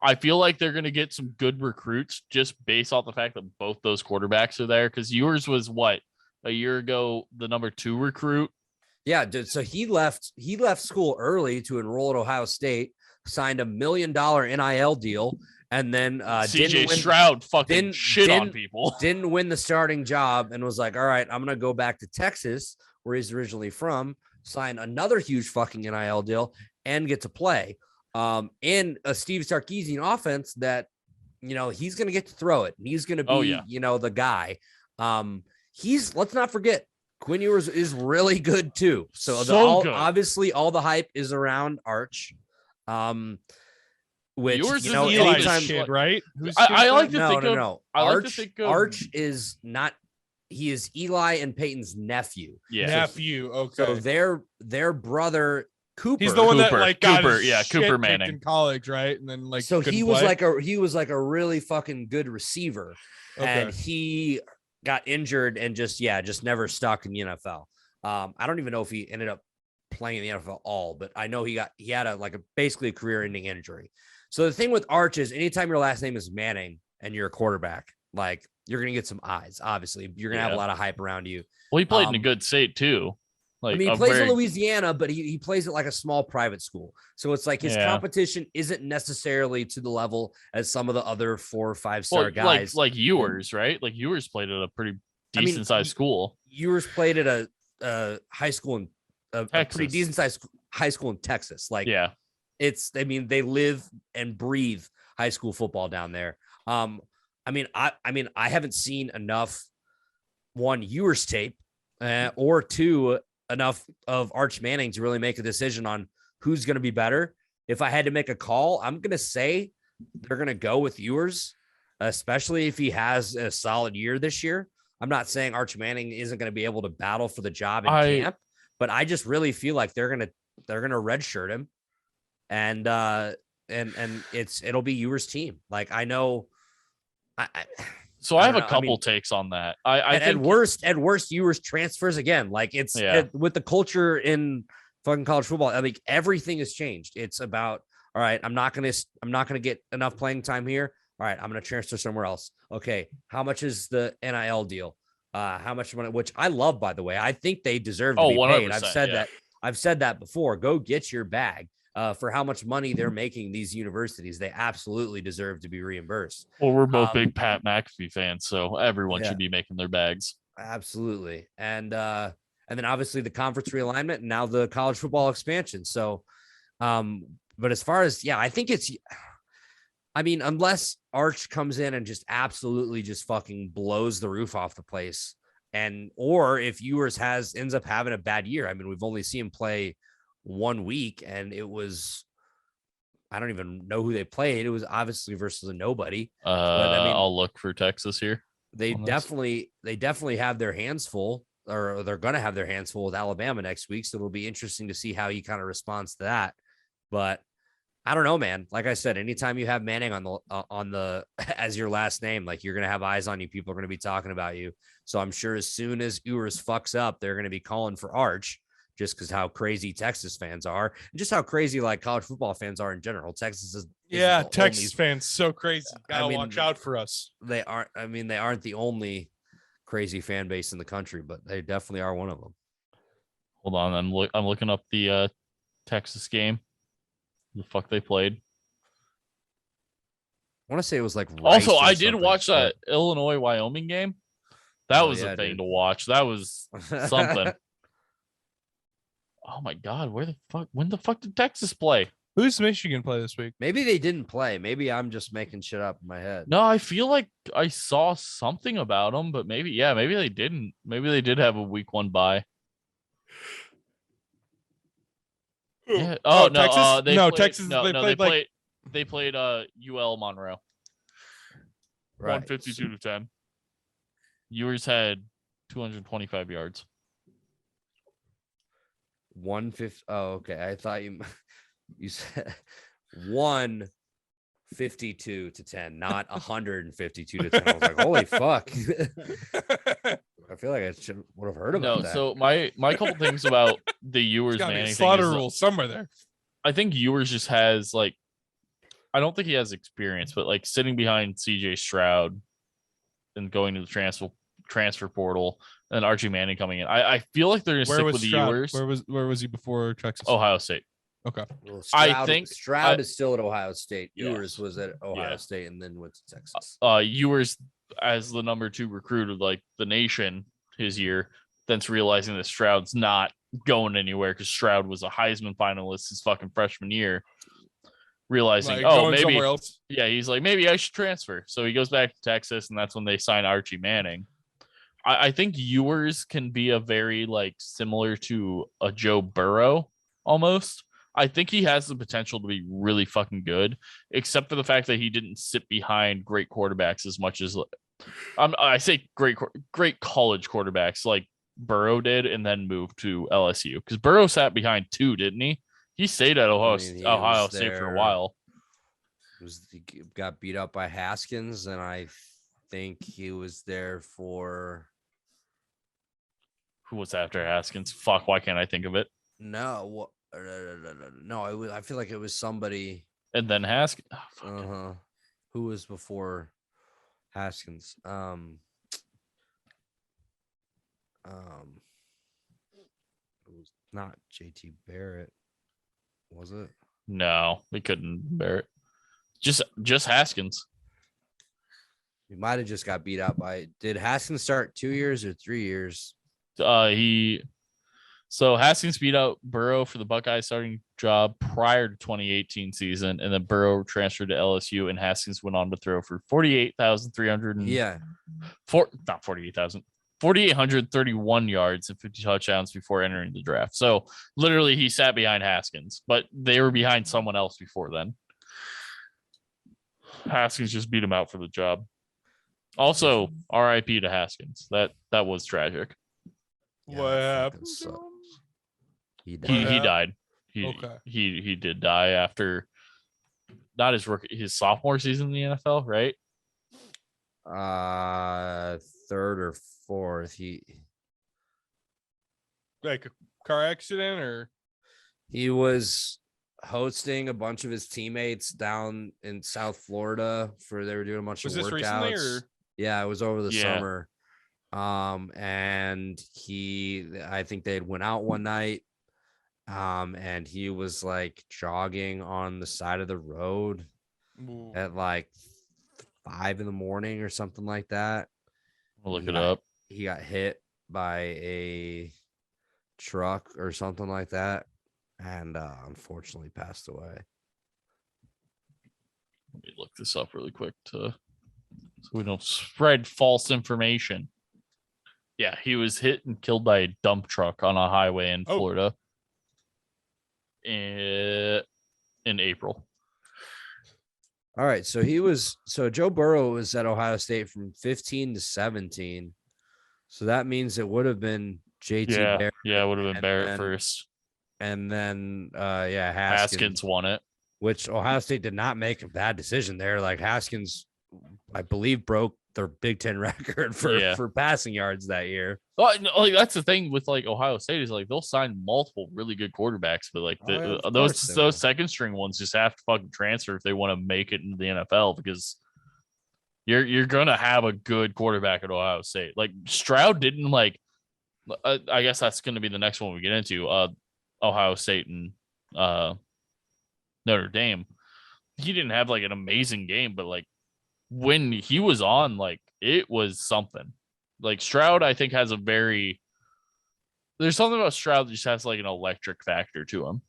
[SPEAKER 2] I feel like they're going to get some good recruits just based off the fact that both those quarterbacks are there. Because yours was what, a year ago, the number 2 recruit.
[SPEAKER 4] Yeah, dude. So he left school early to enroll at Ohio State, signed $1 million NIL deal, and then
[SPEAKER 2] CJ Stroud fucking shit on people.
[SPEAKER 4] Didn't win the starting job and was like, all right, I'm gonna go back to Texas, where he's originally from, sign another huge fucking NIL deal, and get to play. In a Steve Sarkisian offense that, he's gonna get to throw it. He's gonna be, the guy. Let's not forget, Quinn Ewers is really good too. So,
[SPEAKER 2] good.
[SPEAKER 4] Obviously all the hype is around Arch. Which
[SPEAKER 2] Ewers is
[SPEAKER 3] Eli's
[SPEAKER 4] anytime,
[SPEAKER 3] kid, right?
[SPEAKER 2] I like to think of
[SPEAKER 4] no.
[SPEAKER 2] I like to think of
[SPEAKER 4] Arch is not. He is Eli and Peyton's nephew.
[SPEAKER 2] Yeah,
[SPEAKER 3] nephew. Okay,
[SPEAKER 4] so their brother Cooper.
[SPEAKER 3] He's the one
[SPEAKER 2] Cooper,
[SPEAKER 3] that like got
[SPEAKER 2] Cooper,
[SPEAKER 3] his
[SPEAKER 2] yeah,
[SPEAKER 3] shit
[SPEAKER 2] Cooper
[SPEAKER 3] kicked
[SPEAKER 2] Manning
[SPEAKER 3] in college, right? And then like
[SPEAKER 4] so he was
[SPEAKER 3] play.
[SPEAKER 4] like a really fucking good receiver, and he got injured and just never stuck in the NFL. I don't even know if he ended up playing in the NFL at all, but I know he had basically a career-ending injury. So the thing with Arch is anytime your last name is Manning and you're a quarterback, like you're gonna get some eyes. Obviously, you're gonna have a lot of hype around you.
[SPEAKER 2] Well, he played in a good state too. Like,
[SPEAKER 4] he plays in Louisiana, but he plays at like a small private school. So it's like his competition isn't necessarily to the level as some of the other 4 or 5 star guys.
[SPEAKER 2] Like Ewers, right? Like Ewers played at a pretty decent sized school.
[SPEAKER 4] Ewers played at a high school in a pretty decent sized high school in Texas. Like, they live and breathe high school football down there. I haven't seen enough Ewers tape or 2 enough of Arch Manning to really make a decision on who's going to be better. If I had to make a call, I'm going to say they're going to go with Ewers, especially if he has a solid year this year. I'm not saying Arch Manning isn't going to be able to battle for the job in camp, but I just really feel like they're going to redshirt him, and it'll be Ewers' team. Like, I know.
[SPEAKER 2] So I have a couple takes on that. I think
[SPEAKER 4] at worst, Ewers transfers again. Like with the culture in fucking college football. I mean, everything has changed. It's about, all right, I'm not gonna get enough playing time here. All right, I'm gonna transfer somewhere else. Okay, how much is the NIL deal? How much money? Which I love, by the way. I think they deserve to be paid. I've said that before. Go get your bag. For how much money they're making these universities, they absolutely deserve to be reimbursed.
[SPEAKER 2] Well, we're both big Pat McAfee fans, so everyone should be making their bags.
[SPEAKER 4] Absolutely. And then obviously the conference realignment and now the college football expansion. So, but as far as, I think unless Arch comes in and just absolutely just fucking blows the roof off the place, or if Ewers ends up having a bad year. I mean, we've only seen him play 1 week, and it was, I don't even know who they played. It was obviously versus a nobody.
[SPEAKER 2] But I'll look for Texas here.
[SPEAKER 4] They definitely have their hands full, or they're going to have their hands full with Alabama next week. So it'll be interesting to see how he kind of responds to that. But I don't know, man. Like I said, anytime you have Manning on the as your last name, like, you're going to have eyes on you. People are going to be talking about you. So I'm sure as soon as Ewers fucks up, they're going to be calling for Arch, just because how crazy Texas fans are, and just how crazy like college football fans are in general. Texas is
[SPEAKER 3] Texas fans so crazy. Gotta watch out for us.
[SPEAKER 4] They aren't. I mean, they aren't the only crazy fan base in the country, but they definitely are one of them.
[SPEAKER 2] Hold on, I'm looking up the Texas game. The fuck they played.
[SPEAKER 4] I want to say it was like
[SPEAKER 2] Rice. Also, I did watch that Illinois-Wyoming game. That was a thing to watch. That was something. Oh my God, when the fuck did Texas play?
[SPEAKER 3] Who's Michigan play this week?
[SPEAKER 4] Maybe they didn't play. Maybe I'm just making shit up in my head.
[SPEAKER 2] No, I feel like I saw something about them, but maybe they didn't. Maybe they did have a week 1 bye. Yeah. Oh no,
[SPEAKER 3] Texas. Texas.
[SPEAKER 2] They played UL Monroe.
[SPEAKER 4] Right.
[SPEAKER 2] 152 to 10. Ewers had 225 yards.
[SPEAKER 4] 150. Oh, okay. I thought you said 152 to 10, not 152 to 10. I was like, holy fuck. I feel like I would have heard about that.
[SPEAKER 2] So my couple things about the Ewers Manning
[SPEAKER 3] slaughter rule somewhere there.
[SPEAKER 2] I think Ewers just has, like, I don't think he has experience, but like sitting behind CJ Stroud and going to the transfer portal, and then Archie Manning coming in. I feel like they're gonna
[SPEAKER 3] Where
[SPEAKER 2] stick
[SPEAKER 3] was
[SPEAKER 2] with the
[SPEAKER 3] Stroud?
[SPEAKER 2] Ewers.
[SPEAKER 3] Where was he before Texas?
[SPEAKER 2] Ohio State.
[SPEAKER 3] Okay.
[SPEAKER 4] Well,
[SPEAKER 2] I think
[SPEAKER 4] Stroud is still at Ohio State.
[SPEAKER 2] Yes.
[SPEAKER 4] Ewers was at Ohio
[SPEAKER 2] Yeah.
[SPEAKER 4] State and then went to Texas.
[SPEAKER 2] Ewers as the number 2 recruit of like the nation his year, then's realizing that Stroud's not going anywhere because Stroud was a Heisman finalist his fucking freshman year. Realizing,
[SPEAKER 3] Like,
[SPEAKER 2] oh,
[SPEAKER 3] going
[SPEAKER 2] maybe,
[SPEAKER 3] somewhere else.
[SPEAKER 2] yeah, he's like, maybe I should transfer. So he goes back to Texas, and that's when they sign Archie Manning. I think Ewers can be a very like similar to a Joe Burrow almost. I think he has the potential to be really fucking good, except for the fact that he didn't sit behind great quarterbacks as much as I say great college quarterbacks like Burrow did, and then moved to LSU because Burrow sat behind 2, didn't he? He stayed at Ohio State for a while.
[SPEAKER 4] He got beat up by Haskins, and I think he was there for.
[SPEAKER 2] Who was after Haskins? Fuck, why can't I think of it?
[SPEAKER 4] No, I feel like it was somebody.
[SPEAKER 2] And then Haskins.
[SPEAKER 4] Who was before Haskins? It was not JT Barrett, was it?
[SPEAKER 2] No, we couldn't bear it. Just Haskins.
[SPEAKER 4] He might have just got beat up by. Did Haskins start 2 years or 3 years?
[SPEAKER 2] So Haskins beat out Burrow for the Buckeyes starting job prior to 2018 season, and then Burrow transferred to LSU, and Haskins went on to throw for 48,300. Not 48,000. 4,831 yards and 50 touchdowns before entering the draft. So literally he sat behind Haskins, but they were behind someone else before then. Haskins just beat him out for the job. Also, RIP to Haskins. That was tragic.
[SPEAKER 3] What happened?
[SPEAKER 4] He
[SPEAKER 2] died.
[SPEAKER 3] Okay.
[SPEAKER 2] He did die after not his sophomore season in the NFL, right?
[SPEAKER 4] Third or fourth.
[SPEAKER 3] Like a car accident, or
[SPEAKER 4] he was hosting a bunch of his teammates down in South Florida they were doing a bunch of workouts.
[SPEAKER 3] Recently, or?
[SPEAKER 4] Yeah, it was over the summer. And I think they had went out one night. And he was like jogging on the side of the road at like 5 a.m. or something like that.
[SPEAKER 2] I'll look it up.
[SPEAKER 4] He got hit by a truck or something like that, and unfortunately passed away.
[SPEAKER 2] Let me look this up really quick so we don't spread false information. Yeah, he was hit and killed by a dump truck on a highway in Florida in April.
[SPEAKER 4] All right, so Joe Burrow was at Ohio State from 15 to 17. So that means it would have been JT Barrett.
[SPEAKER 2] Yeah, it would have been Barrett first.
[SPEAKER 4] And then
[SPEAKER 2] Haskins won it.
[SPEAKER 4] Which Ohio State did not make a bad decision there. Like Haskins, I believe, broke their Big Ten record for passing yards that year.
[SPEAKER 2] Well, like that's the thing with like Ohio State is like they'll sign multiple really good quarterbacks, but like those second string ones just have to fucking transfer if they want to make it into the NFL because you're gonna have a good quarterback at Ohio State. Like Stroud didn't like. I guess that's going to be the next one we get into. Ohio State and Notre Dame. He didn't have like an amazing game, but like when he was on, like it was something. Like Stroud, I think there's something about Stroud that just has like an electric factor to him.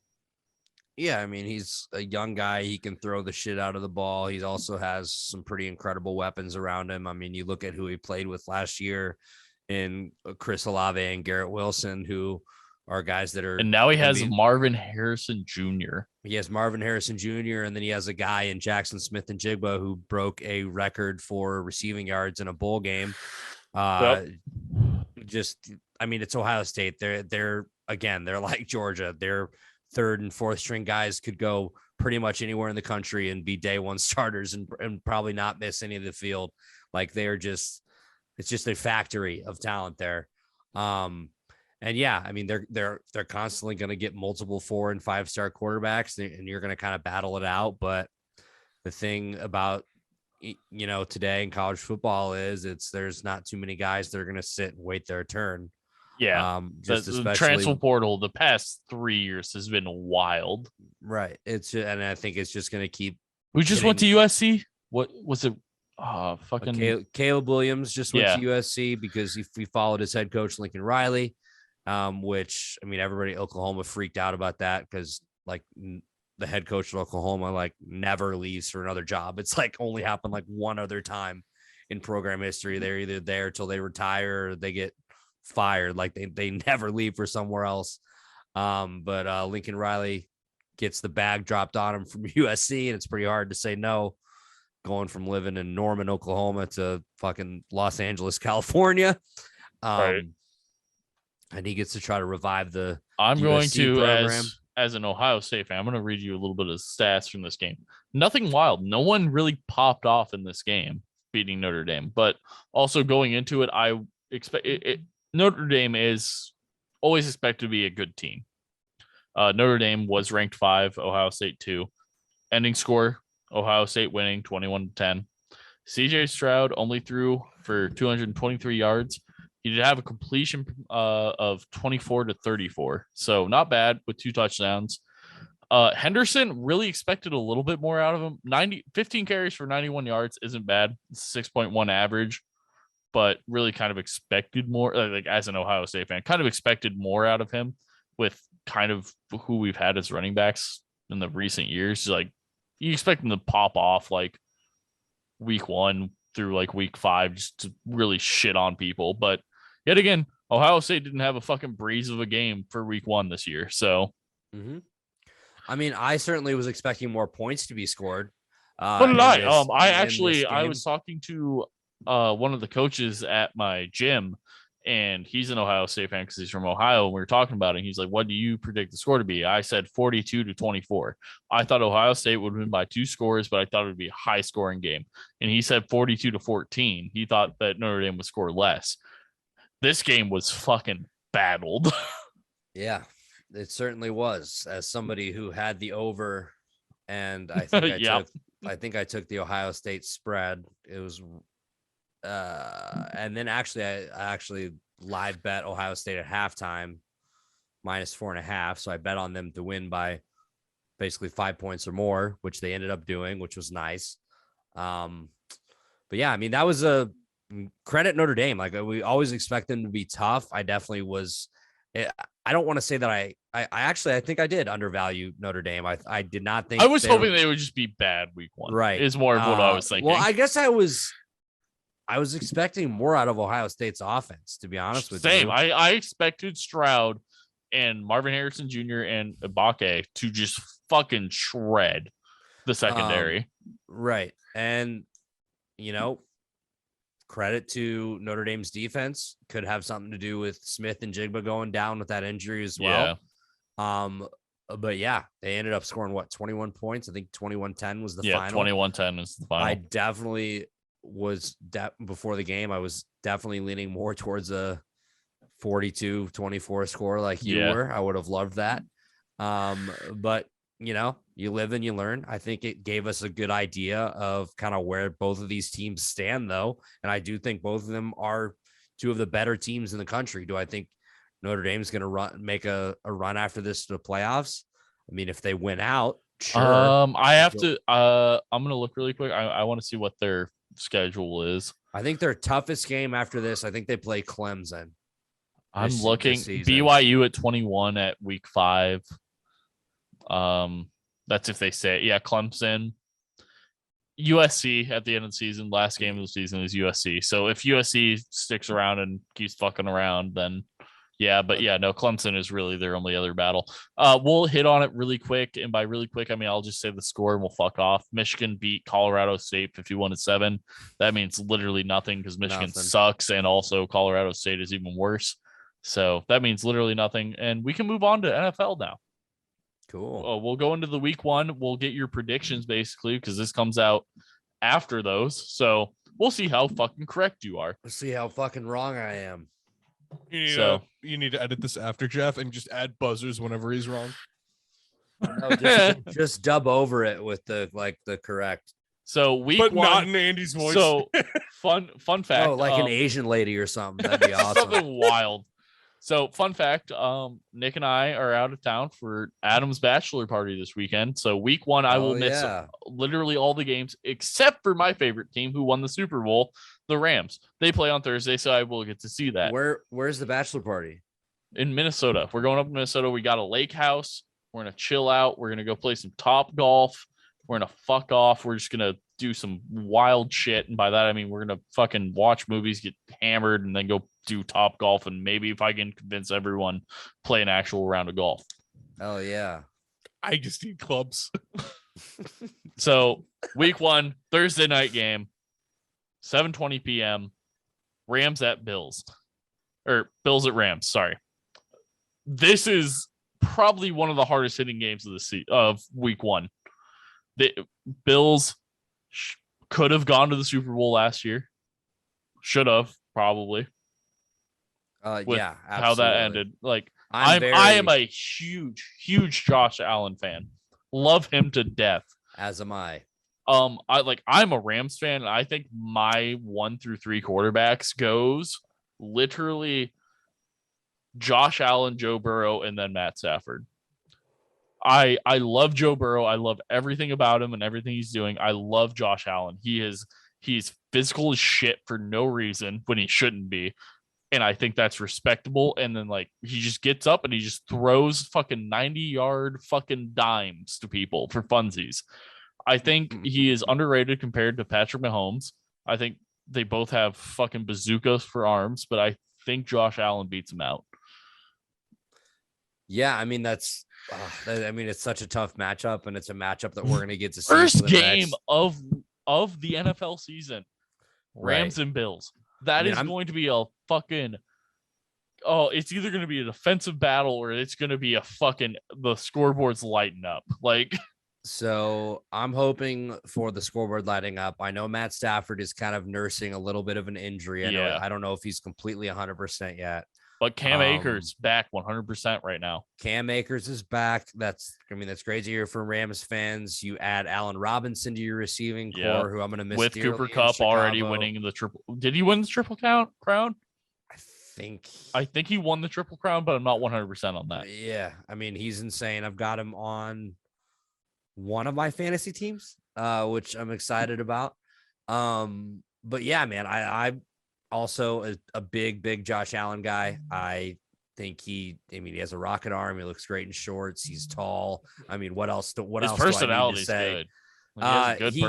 [SPEAKER 4] Yeah, I mean, he's a young guy. He can throw the shit out of the ball. He also has some pretty incredible weapons around him. I mean, you look at who he played with last year in Chris Olave and Garrett Wilson, who are guys that are.
[SPEAKER 2] And now he has Marvin Harrison Jr.
[SPEAKER 4] He has Marvin Harrison Jr. And then he has a guy in Jackson Smith and Jigba who broke a record for receiving yards in a bowl game. Just, I mean, it's Ohio State. They're like Georgia. They're third and fourth string guys could go pretty much anywhere in the country and be day one starters and probably not miss any of the field. Like it's just a factory of talent there. And yeah, I mean, they're constantly going to get multiple 4- and 5-star quarterbacks and you're going to kind of battle it out. But the thing about today in college football is there's not too many guys that are going to sit and wait their turn.
[SPEAKER 2] Yeah.
[SPEAKER 4] Just
[SPEAKER 2] the
[SPEAKER 4] especially
[SPEAKER 2] transfer portal the past 3 years has been wild.
[SPEAKER 4] right. And I think it's just going to keep.
[SPEAKER 2] Who just went to USC? What was it? Fucking
[SPEAKER 4] Caleb Williams just went
[SPEAKER 2] Yeah.
[SPEAKER 4] to USC because he followed his head coach Lincoln Riley, which I mean everybody in Oklahoma freaked out about that because like the head coach of Oklahoma like never leaves for another job. It's like only happened like one other time in program history. They're either there till they retire or they get fired. Like they never leave for somewhere else. But Lincoln Riley gets the bag dropped on him from USC, and it's pretty hard to say no. Going from living in Norman, Oklahoma to fucking Los Angeles, California.
[SPEAKER 2] Right.
[SPEAKER 4] And he gets to try to revive the
[SPEAKER 2] I'm going
[SPEAKER 4] USC
[SPEAKER 2] to
[SPEAKER 4] program.
[SPEAKER 2] as an Ohio State fan, I'm going to read you a little bit of stats from this game. Nothing wild. No one really popped off in this game beating Notre Dame, but also going into it, I expect Notre Dame is always expected to be a good team. Notre Dame was ranked 5, Ohio State 2. Ending score, Ohio State winning 21-10. CJ Stroud only threw for 223 yards. He did have a completion of 24-34. So not bad with 2 touchdowns. Henderson really expected a little bit more out of him. 15 carries for 91 yards isn't bad. It's 6.1 average, but really kind of expected more. Like as an Ohio State fan, kind of expected more out of him with kind of who we've had as running backs in the recent years. Like you expect them to pop off like week 1 through like week 5 just to really shit on people. But yet again, Ohio State didn't have a fucking breeze of a game for week 1 this year. So,
[SPEAKER 4] I mean, I certainly was expecting more points to be scored.
[SPEAKER 2] But I was talking to one of the coaches at my gym, and he's an Ohio State fan because he's from Ohio. And we were talking about it. He's like, "What do you predict the score to be?" I said 42-24. I thought Ohio State would win by 2 scores, but I thought it would be a high scoring game. And he said 42-14. He thought that Notre Dame would score less. This game was fucking battled.
[SPEAKER 4] Yeah, it certainly was. As somebody who had the over, and I think I took the Ohio State spread. It was, and then actually I actually live bet Ohio State at halftime -4.5. So I bet on them to win by basically 5 points or more, which they ended up doing, which was nice. But yeah, I mean that was a credit Notre Dame. Like we always expect them to be tough. I definitely was. I don't want to say that I actually, I think I did undervalue Notre Dame. I did not think
[SPEAKER 2] I was hoping they would just be bad week 1.
[SPEAKER 4] Right.
[SPEAKER 2] Is more of what I was thinking.
[SPEAKER 4] Well, I guess I was expecting more out of Ohio State's offense, to be honest with you.
[SPEAKER 2] Same. I expected Stroud and Marvin Harrison Jr. and Ibaka to just fucking shred the secondary.
[SPEAKER 4] Right. And, credit to Notre Dame's defense. Could have something to do with Smith and Jigba going down with that injury as well. Yeah. But yeah, they ended up scoring 21 points. I think 21-10 was the final.
[SPEAKER 2] 21-10 is the final.
[SPEAKER 4] I definitely was before the game. I was definitely leaning more towards a 42-24 score like you were. I would have loved that. But you live and you learn. I think it gave us a good idea of kind of where both of these teams stand, though. And I do think both of them are 2 of the better teams in the country. Do I think Notre Dame's going to make a run after this to the playoffs? I mean, if they win out, sure.
[SPEAKER 2] I'm going to look really quick. I want to see what their schedule is.
[SPEAKER 4] I think their toughest game after this, I think they play Clemson.
[SPEAKER 2] I'm looking BYU at 21 at week 5. That's if they say it. Yeah, Clemson, USC at the end of the season. Last game of the season is USC. So if USC sticks around and keeps fucking around, then yeah. But yeah, no, Clemson is really their only other battle. We'll hit on it really quick, and by really quick, I mean I'll just say the score and we'll fuck off. Michigan beat Colorado State 51-7. That means literally nothing because Michigan sucks, and also Colorado State is even worse. So that means literally nothing, and we can move on to NFL now.
[SPEAKER 4] Cool.
[SPEAKER 2] We'll go into the week 1. We'll get your predictions basically because this comes out after those. So we'll see how fucking correct you are.
[SPEAKER 4] Let's see how fucking wrong I am.
[SPEAKER 3] You need to edit this after, Jeff, and just add buzzers whenever he's wrong.
[SPEAKER 4] No, just dub over it with the correct.
[SPEAKER 2] So week
[SPEAKER 3] But
[SPEAKER 2] one,
[SPEAKER 3] not in Andy's voice.
[SPEAKER 2] So fun fact.
[SPEAKER 4] Oh, like an Asian lady or something. That'd be awesome.
[SPEAKER 2] Something wild. So fun fact, Nick and I are out of town for Adam's bachelor party this weekend. So week one, I will miss literally all the games except for my favorite team who won the Super Bowl, the Rams. They play on Thursday, so I will get to see that.
[SPEAKER 4] Where's the bachelor party?
[SPEAKER 2] In Minnesota. We're going up to Minnesota. We got a lake house. We're going to chill out. We're going to go play some Top Golf. We're going to fuck off. We're just going to do some wild shit. And by that, I mean, we're going to fucking watch movies, get hammered, and then go do Top Golf. And maybe if I can convince everyone, play an actual round of golf.
[SPEAKER 4] Oh, yeah.
[SPEAKER 3] I just need clubs.
[SPEAKER 2] So week one, Thursday night game, 7:20 p.m. Rams at Bills. Or Bills at Rams, sorry. This is probably one of the hardest hitting games of week one. The Bills could have gone to the Super Bowl last year. Should have, probably.
[SPEAKER 4] With yeah, absolutely.
[SPEAKER 2] How that ended. Like I am a huge Josh Allen fan. Love him to death.
[SPEAKER 4] As am I.
[SPEAKER 2] I'm a Rams fan, and I think my 1 through 3 quarterbacks goes literally Josh Allen, Joe Burrow, and then Matt Stafford. I love Joe Burrow. I love everything about him and everything he's doing. I love Josh Allen. He's physical as shit for no reason when he shouldn't be. And I think that's respectable. And then like he just gets up and he just throws fucking 90-yard fucking dimes to people for funsies. I think he is underrated compared to Patrick Mahomes. I think they both have fucking bazookas for arms, but I think Josh Allen beats him out.
[SPEAKER 4] Yeah, I mean it's such a tough matchup, and it's a matchup that we're gonna get to see.
[SPEAKER 2] First game of the NFL season, Rams and Bills. That is going to be a fucking. Oh, it's either going to be a defensive battle or it's going to be a fucking the scoreboard's lighting up. Like,
[SPEAKER 4] so I'm hoping for the scoreboard lighting up. I know Matt Stafford is kind of nursing a little bit of an injury. I don't know if he's completely 100% yet.
[SPEAKER 2] But Cam Akers back 100% right now.
[SPEAKER 4] Cam Akers is back. That's great to hear from Rams fans. You add Allen Robinson to your receiving core, who I'm going to miss
[SPEAKER 2] with Cooper Kupp already winning the triple. Did he win the triple crown? I think he won the triple crown, but I'm not 100% on that.
[SPEAKER 4] Yeah, I mean he's insane. I've got him on one of my fantasy teams, which I'm excited about. But yeah, man, I also a big Josh Allen guy. I think he has a rocket arm. He looks great in shorts. He's tall. I mean, what else? His
[SPEAKER 2] personality is good.
[SPEAKER 4] He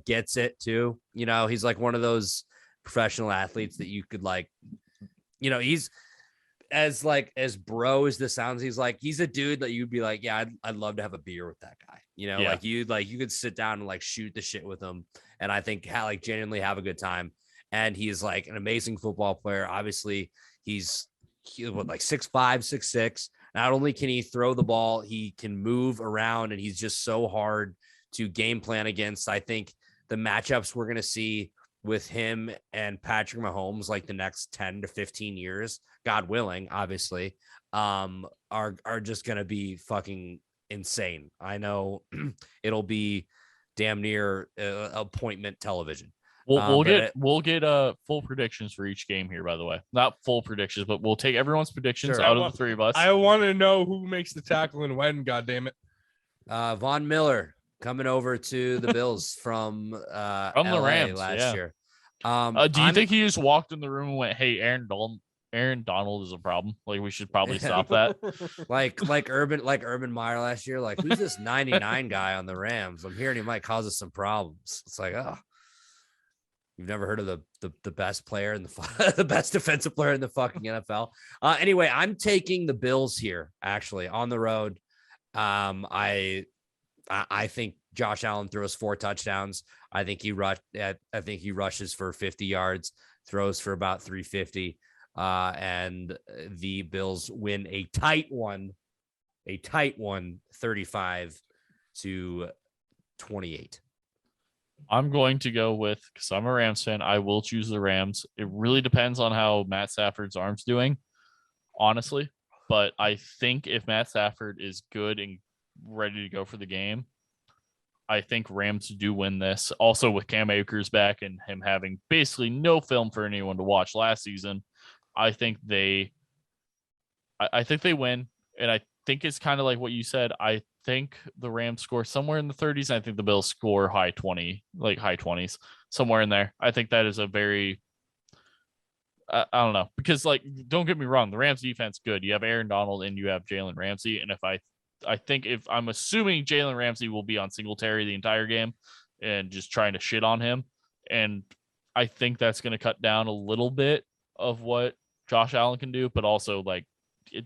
[SPEAKER 4] gets it too. You know, he's like one of those professional athletes that you could he's as bro as this sounds. He's a dude that you'd be like, yeah, I'd love to have a beer with that guy. You know, you could sit down and shoot the shit with him. And I think genuinely have a good time. And he's an amazing football player. Obviously, he's 6'5", 6'6". Not only can he throw the ball, he can move around, and he's just so hard to game plan against. I think the matchups we're going to see with him and Patrick Mahomes, the next 10 to 15 years, God willing, obviously, are just going to be fucking insane. I know it'll be damn near appointment television.
[SPEAKER 2] We'll get full predictions for each game here, by the way. Not full predictions, but we'll take everyone's predictions out of the three of us.
[SPEAKER 3] I want to know who makes the tackle and when, goddammit.
[SPEAKER 4] Von Miller coming over to the Bills from
[SPEAKER 2] the
[SPEAKER 4] LA
[SPEAKER 2] Rams
[SPEAKER 4] last year.
[SPEAKER 2] Do you think he just walked in the room and went, "Hey, Aaron Donald is a problem. We should probably stop that."
[SPEAKER 4] like Urban Meyer last year. Who's this 99 guy on the Rams? I'm hearing he might cause us some problems. It's you've never heard of the best player in the best defensive player in the fucking NFL. Anyway, I'm taking the Bills here, actually, on the road. I think Josh Allen throws 4 touchdowns. I think he rushes for 50 yards, throws for about 350. And the Bills win a tight one, 35-28.
[SPEAKER 2] I'm going to go with, because I'm a Rams fan, I will choose the Rams. It really depends on how Matt Stafford's arm's doing, honestly. But I think if Matt Stafford is good and ready to go for the game, I think Rams do win this. Also, with Cam Akers back and him having basically no film for anyone to watch last season, I think they win. And I think it's kind of like what you said. I think the Rams score somewhere in the 30s. I think the Bills score high 20s, somewhere in there. I think that is a very, I don't know, because like, don't get me wrong, the Rams defense good. You have Aaron Donald and you have Jalen Ramsey. And I think if I'm assuming Jalen Ramsey will be on Singletary the entire game and just trying to shit on him. And I think that's going to cut down a little bit of what Josh Allen can do, but also like,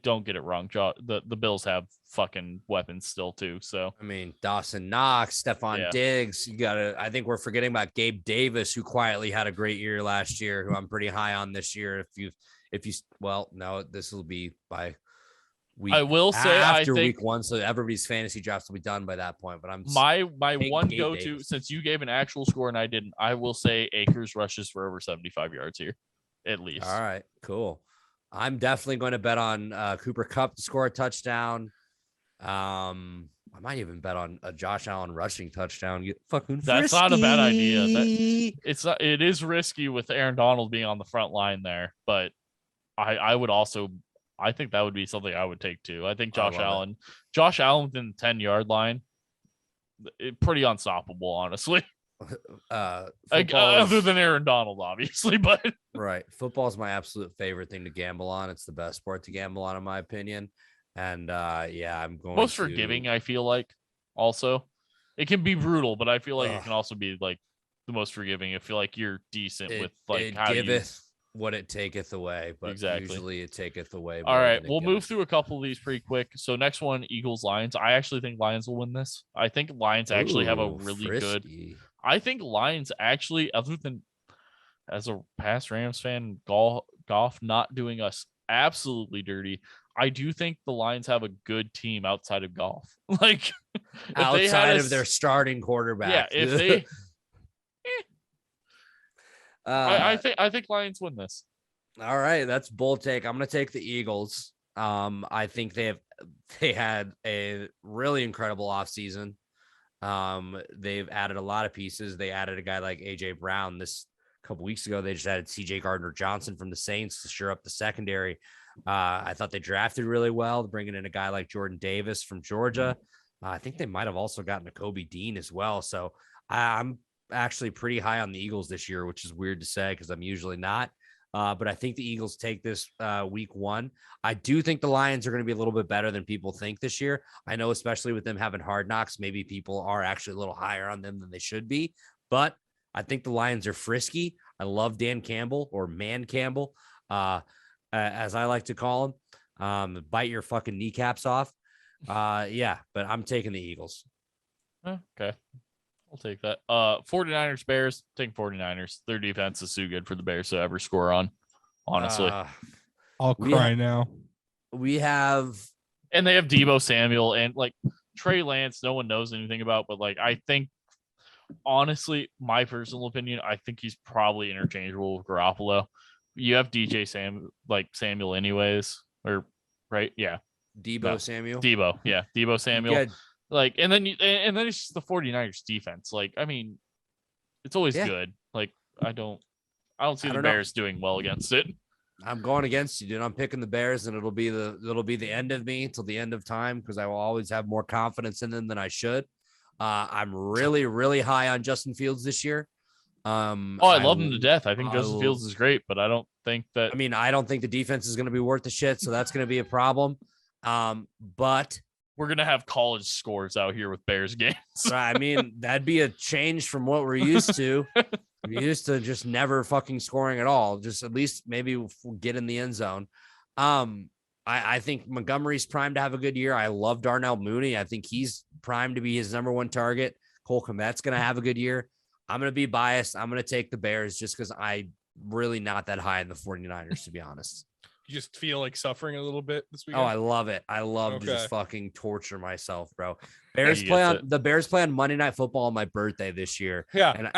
[SPEAKER 2] don't get it wrong. The Bills have fucking weapons still too. So
[SPEAKER 4] I mean, Dawson Knox, Stephon Diggs. I think we're forgetting about Gabe Davis, who quietly had a great year last year, who I'm pretty high on this year. No, this will be by week.
[SPEAKER 2] I will say
[SPEAKER 4] after
[SPEAKER 2] I think
[SPEAKER 4] week 1, so everybody's fantasy drafts will be done by that point. But I'm
[SPEAKER 2] my one
[SPEAKER 4] Gabe
[SPEAKER 2] go to,
[SPEAKER 4] Davis.
[SPEAKER 2] since you gave an actual score and I didn't, I will say Akers rushes for over 75 yards here, at least.
[SPEAKER 4] All right, cool. I'm definitely going to bet on Cooper Kupp to score a touchdown. I might even bet on a Josh Allen rushing touchdown. Get fucking frisky.
[SPEAKER 2] That's not a bad idea. It is risky with Aaron Donald being on the front line there, but I would also, I think that would be something I would take too. I think Josh Allen within the 10-yard line, pretty unstoppable, honestly. Other than Aaron Donald, obviously, but
[SPEAKER 4] right. Football is my absolute favorite thing to gamble on. It's the best sport to gamble on, in my opinion. And I'm going
[SPEAKER 2] most forgiving. I feel like also it can be brutal, but I feel like it can also be like the most forgiving. I feel like you're decent with like
[SPEAKER 4] it
[SPEAKER 2] how
[SPEAKER 4] giveth what it taketh away, but
[SPEAKER 2] exactly.
[SPEAKER 4] Usually it taketh away.
[SPEAKER 2] All right, we'll move through a couple of these pretty quick. So next one, Eagles Lions. I actually think Lions will win this. I think Lions actually have a really good. I think Lions actually, other than as a past Rams fan, Goff not doing us absolutely dirty. I do think the Lions have a good team outside of Goff. Like
[SPEAKER 4] outside of their starting quarterback.
[SPEAKER 2] Yeah, if they I think Lions win this.
[SPEAKER 4] All right, that's bold take. I'm gonna take the Eagles. I think they had a really incredible offseason. They've added a lot of pieces. They added a guy like AJ Brown this couple weeks ago. They just added CJ Gardner-Johnson from the Saints to shore up the secondary. I thought they drafted really well, bringing in a guy like Jordan Davis from Georgia. I think they might have also gotten a Kobe Dean as well. So I'm actually pretty high on the Eagles this year, which is weird to say because I'm usually not. But I think the Eagles take this week 1. I do think the Lions are going to be a little bit better than people think this year. I know, especially with them having Hard Knocks, maybe people are actually a little higher on them than they should be. But I think the Lions are frisky. I love Dan Campbell, or Man Campbell, as I like to call him. Bite your fucking kneecaps off. But I'm taking the Eagles.
[SPEAKER 2] Okay. I'll take that. 49ers, Bears, take 49ers. Their defense is too good for the Bears to ever score on, honestly.
[SPEAKER 3] I'll cry now.
[SPEAKER 4] We have.
[SPEAKER 2] And they have Deebo Samuel and like Trey Lance, no one knows anything about, but like I think, honestly, my personal opinion, I think he's probably interchangeable with Garoppolo. You have Samuel anyways, or right? Yeah.
[SPEAKER 4] Samuel.
[SPEAKER 2] Deebo Samuel.
[SPEAKER 4] Yeah.
[SPEAKER 2] Like, and then it's just the 49ers defense. Like, I mean, it's always good. Like, I don't see the Bears doing well against it.
[SPEAKER 4] I'm going against you, dude. I'm picking the Bears, and it'll be the end of me until the end of time because I will always have more confidence in them than I should. I'm really, really high on Justin Fields this year.
[SPEAKER 2] I love him to death. I think Justin Fields is great, but I don't think that.
[SPEAKER 4] I mean, I don't think the defense is going to be worth the shit, so that's going to be a problem. But
[SPEAKER 2] we're gonna have college scores out here with Bears games.
[SPEAKER 4] I mean, that'd be a change from what we're used to. We're used to just never fucking scoring at all. Just at least maybe we'll get in the end zone. I think Montgomery's primed to have a good year. I love Darnell Mooney. I think he's primed to be his number 1 target. Cole Kmet's going to have a good year. I'm going to be biased. I'm going to take the Bears just because I'm really not that high in the 49ers, to be honest.
[SPEAKER 3] You just feel like suffering a little bit this week.
[SPEAKER 4] Oh, I love it. I love to just fucking torture myself, bro. The Bears play on Monday Night Football on my birthday this year.
[SPEAKER 3] Yeah.
[SPEAKER 4] And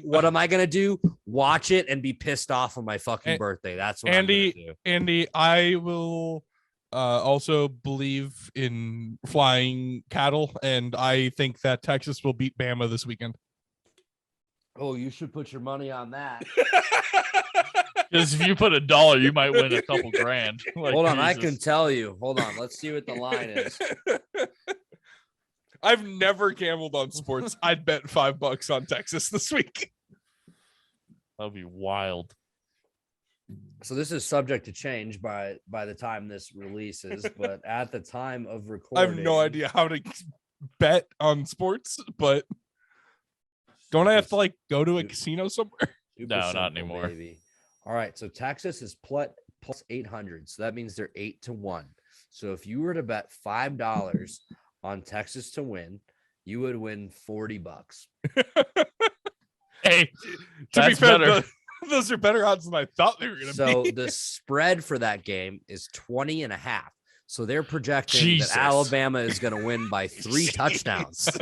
[SPEAKER 4] what am I gonna do? Watch it and be pissed off on my fucking birthday. That's what I'm gonna do.
[SPEAKER 3] Andy, I will also believe in flying cattle, and I think that Texas will beat Bama this weekend.
[SPEAKER 4] Oh, you should put your money on that.
[SPEAKER 2] Because if you put $1, you might win a couple grand. Like,
[SPEAKER 4] Hold on, I
[SPEAKER 2] Jesus.
[SPEAKER 4] can tell you. Hold on, let's see what the line is.
[SPEAKER 3] I've never gambled on sports. I'd bet $5 on Texas this week.
[SPEAKER 2] That'd be wild.
[SPEAKER 4] So this is subject to change by the time this releases, but at the time of
[SPEAKER 3] I
[SPEAKER 4] recording,
[SPEAKER 3] have no idea how to bet on sports, but don't I have to like go to a casino somewhere?
[SPEAKER 4] super
[SPEAKER 2] No, not
[SPEAKER 4] simple,
[SPEAKER 2] anymore.
[SPEAKER 4] baby. All right, so Texas is plus 800, so that means they're 8-1. So if you were to bet $5 on Texas to win, you would win $40.
[SPEAKER 2] Hey,
[SPEAKER 3] To be
[SPEAKER 2] that's
[SPEAKER 3] fair,
[SPEAKER 2] better.
[SPEAKER 3] those are better odds than I thought they were going to
[SPEAKER 4] So
[SPEAKER 3] be.
[SPEAKER 4] the spread for that game is 20.5. So they're projecting
[SPEAKER 2] Jesus.
[SPEAKER 4] that Alabama is going to win by 3 touchdowns.
[SPEAKER 2] So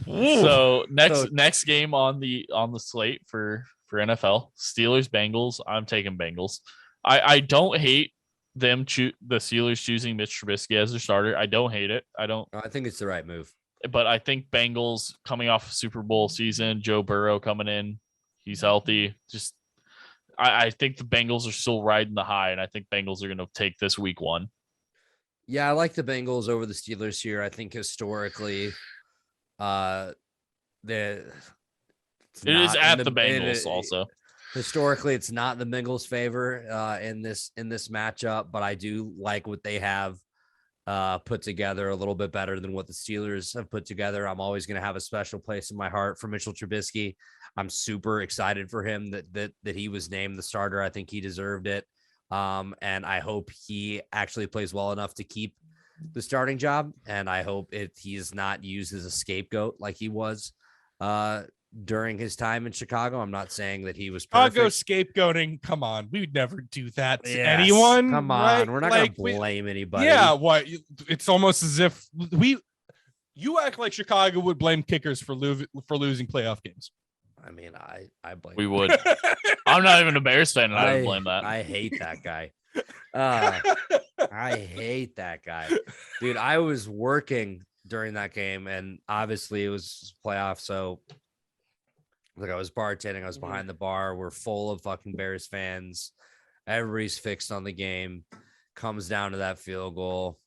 [SPEAKER 4] So-
[SPEAKER 2] next game on the slate for NFL, Steelers Bengals. I'm taking Bengals. I don't hate them the Steelers choosing Mitch Trubisky as their starter. I don't hate it. I
[SPEAKER 4] think it's the right move.
[SPEAKER 2] but I think Bengals coming off a Super Bowl season, Joe Burrow coming in, he's healthy. Just I think the Bengals are still riding the high, and I think Bengals are going to take this week 1.
[SPEAKER 4] Yeah, I like the Bengals over the Steelers here. I think historically, it
[SPEAKER 2] is at the Bengals also.
[SPEAKER 4] Historically, it's not the Bengals' favor in this matchup, but I do like what they have put together a little bit better than what the Steelers have put together. I'm always going to have a special place in my heart for Mitchell Trubisky. I'm super excited for him that he was named the starter. I think he deserved it. And I hope he actually plays well enough to keep the starting job. And I hope he is not used as a scapegoat like he was during his time in Chicago. I'm not saying that he was perfect.
[SPEAKER 3] Chicago scapegoating. Come on. We would never do that to
[SPEAKER 4] Yes,
[SPEAKER 3] anyone.
[SPEAKER 4] Come on.
[SPEAKER 3] Right?
[SPEAKER 4] We're not
[SPEAKER 3] Like,
[SPEAKER 4] going to blame anybody.
[SPEAKER 3] Yeah. What? It's almost as if you act like Chicago would blame kickers for losing playoff games.
[SPEAKER 4] I mean, I blame
[SPEAKER 2] We
[SPEAKER 4] him.
[SPEAKER 2] would. I'm not even a Bears fan, and I would blame that.
[SPEAKER 4] I hate that guy. I hate that guy. Dude, I was working during that game, and obviously it was playoff, so like I was bartending, I was behind the bar. We're full of fucking Bears fans. Everybody's fixed on the game. Comes down to that field goal.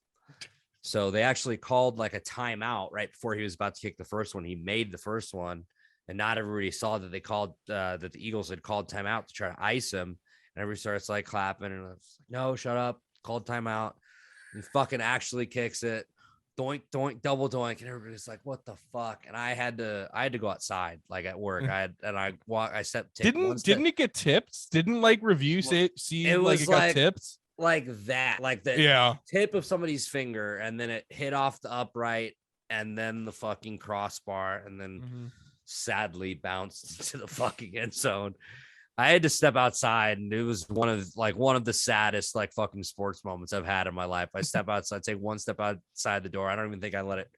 [SPEAKER 4] So they actually called like a timeout right before he was about to kick the first one. He made the first one. And not everybody saw that they called that the Eagles had called timeout to try to ice him. And everybody starts like clapping and I was like, no, shut up. Called timeout. And fucking actually kicks it. Doink, doink, double doink. And everybody's like, what the fuck? And I had to go outside, like at work. I stepped.
[SPEAKER 3] Didn't it get tipped? Didn't like review see
[SPEAKER 4] it
[SPEAKER 3] like
[SPEAKER 4] was
[SPEAKER 3] it got tipped?
[SPEAKER 4] like that, like the
[SPEAKER 3] Yeah.
[SPEAKER 4] tip of somebody's finger, and then it hit off the upright, and then the fucking crossbar, and then sadly bounced into the fucking end zone. I had to step outside, and it was one of the saddest like fucking sports moments I've had in my life. I step outside, take one step outside the door. I don't even think I let it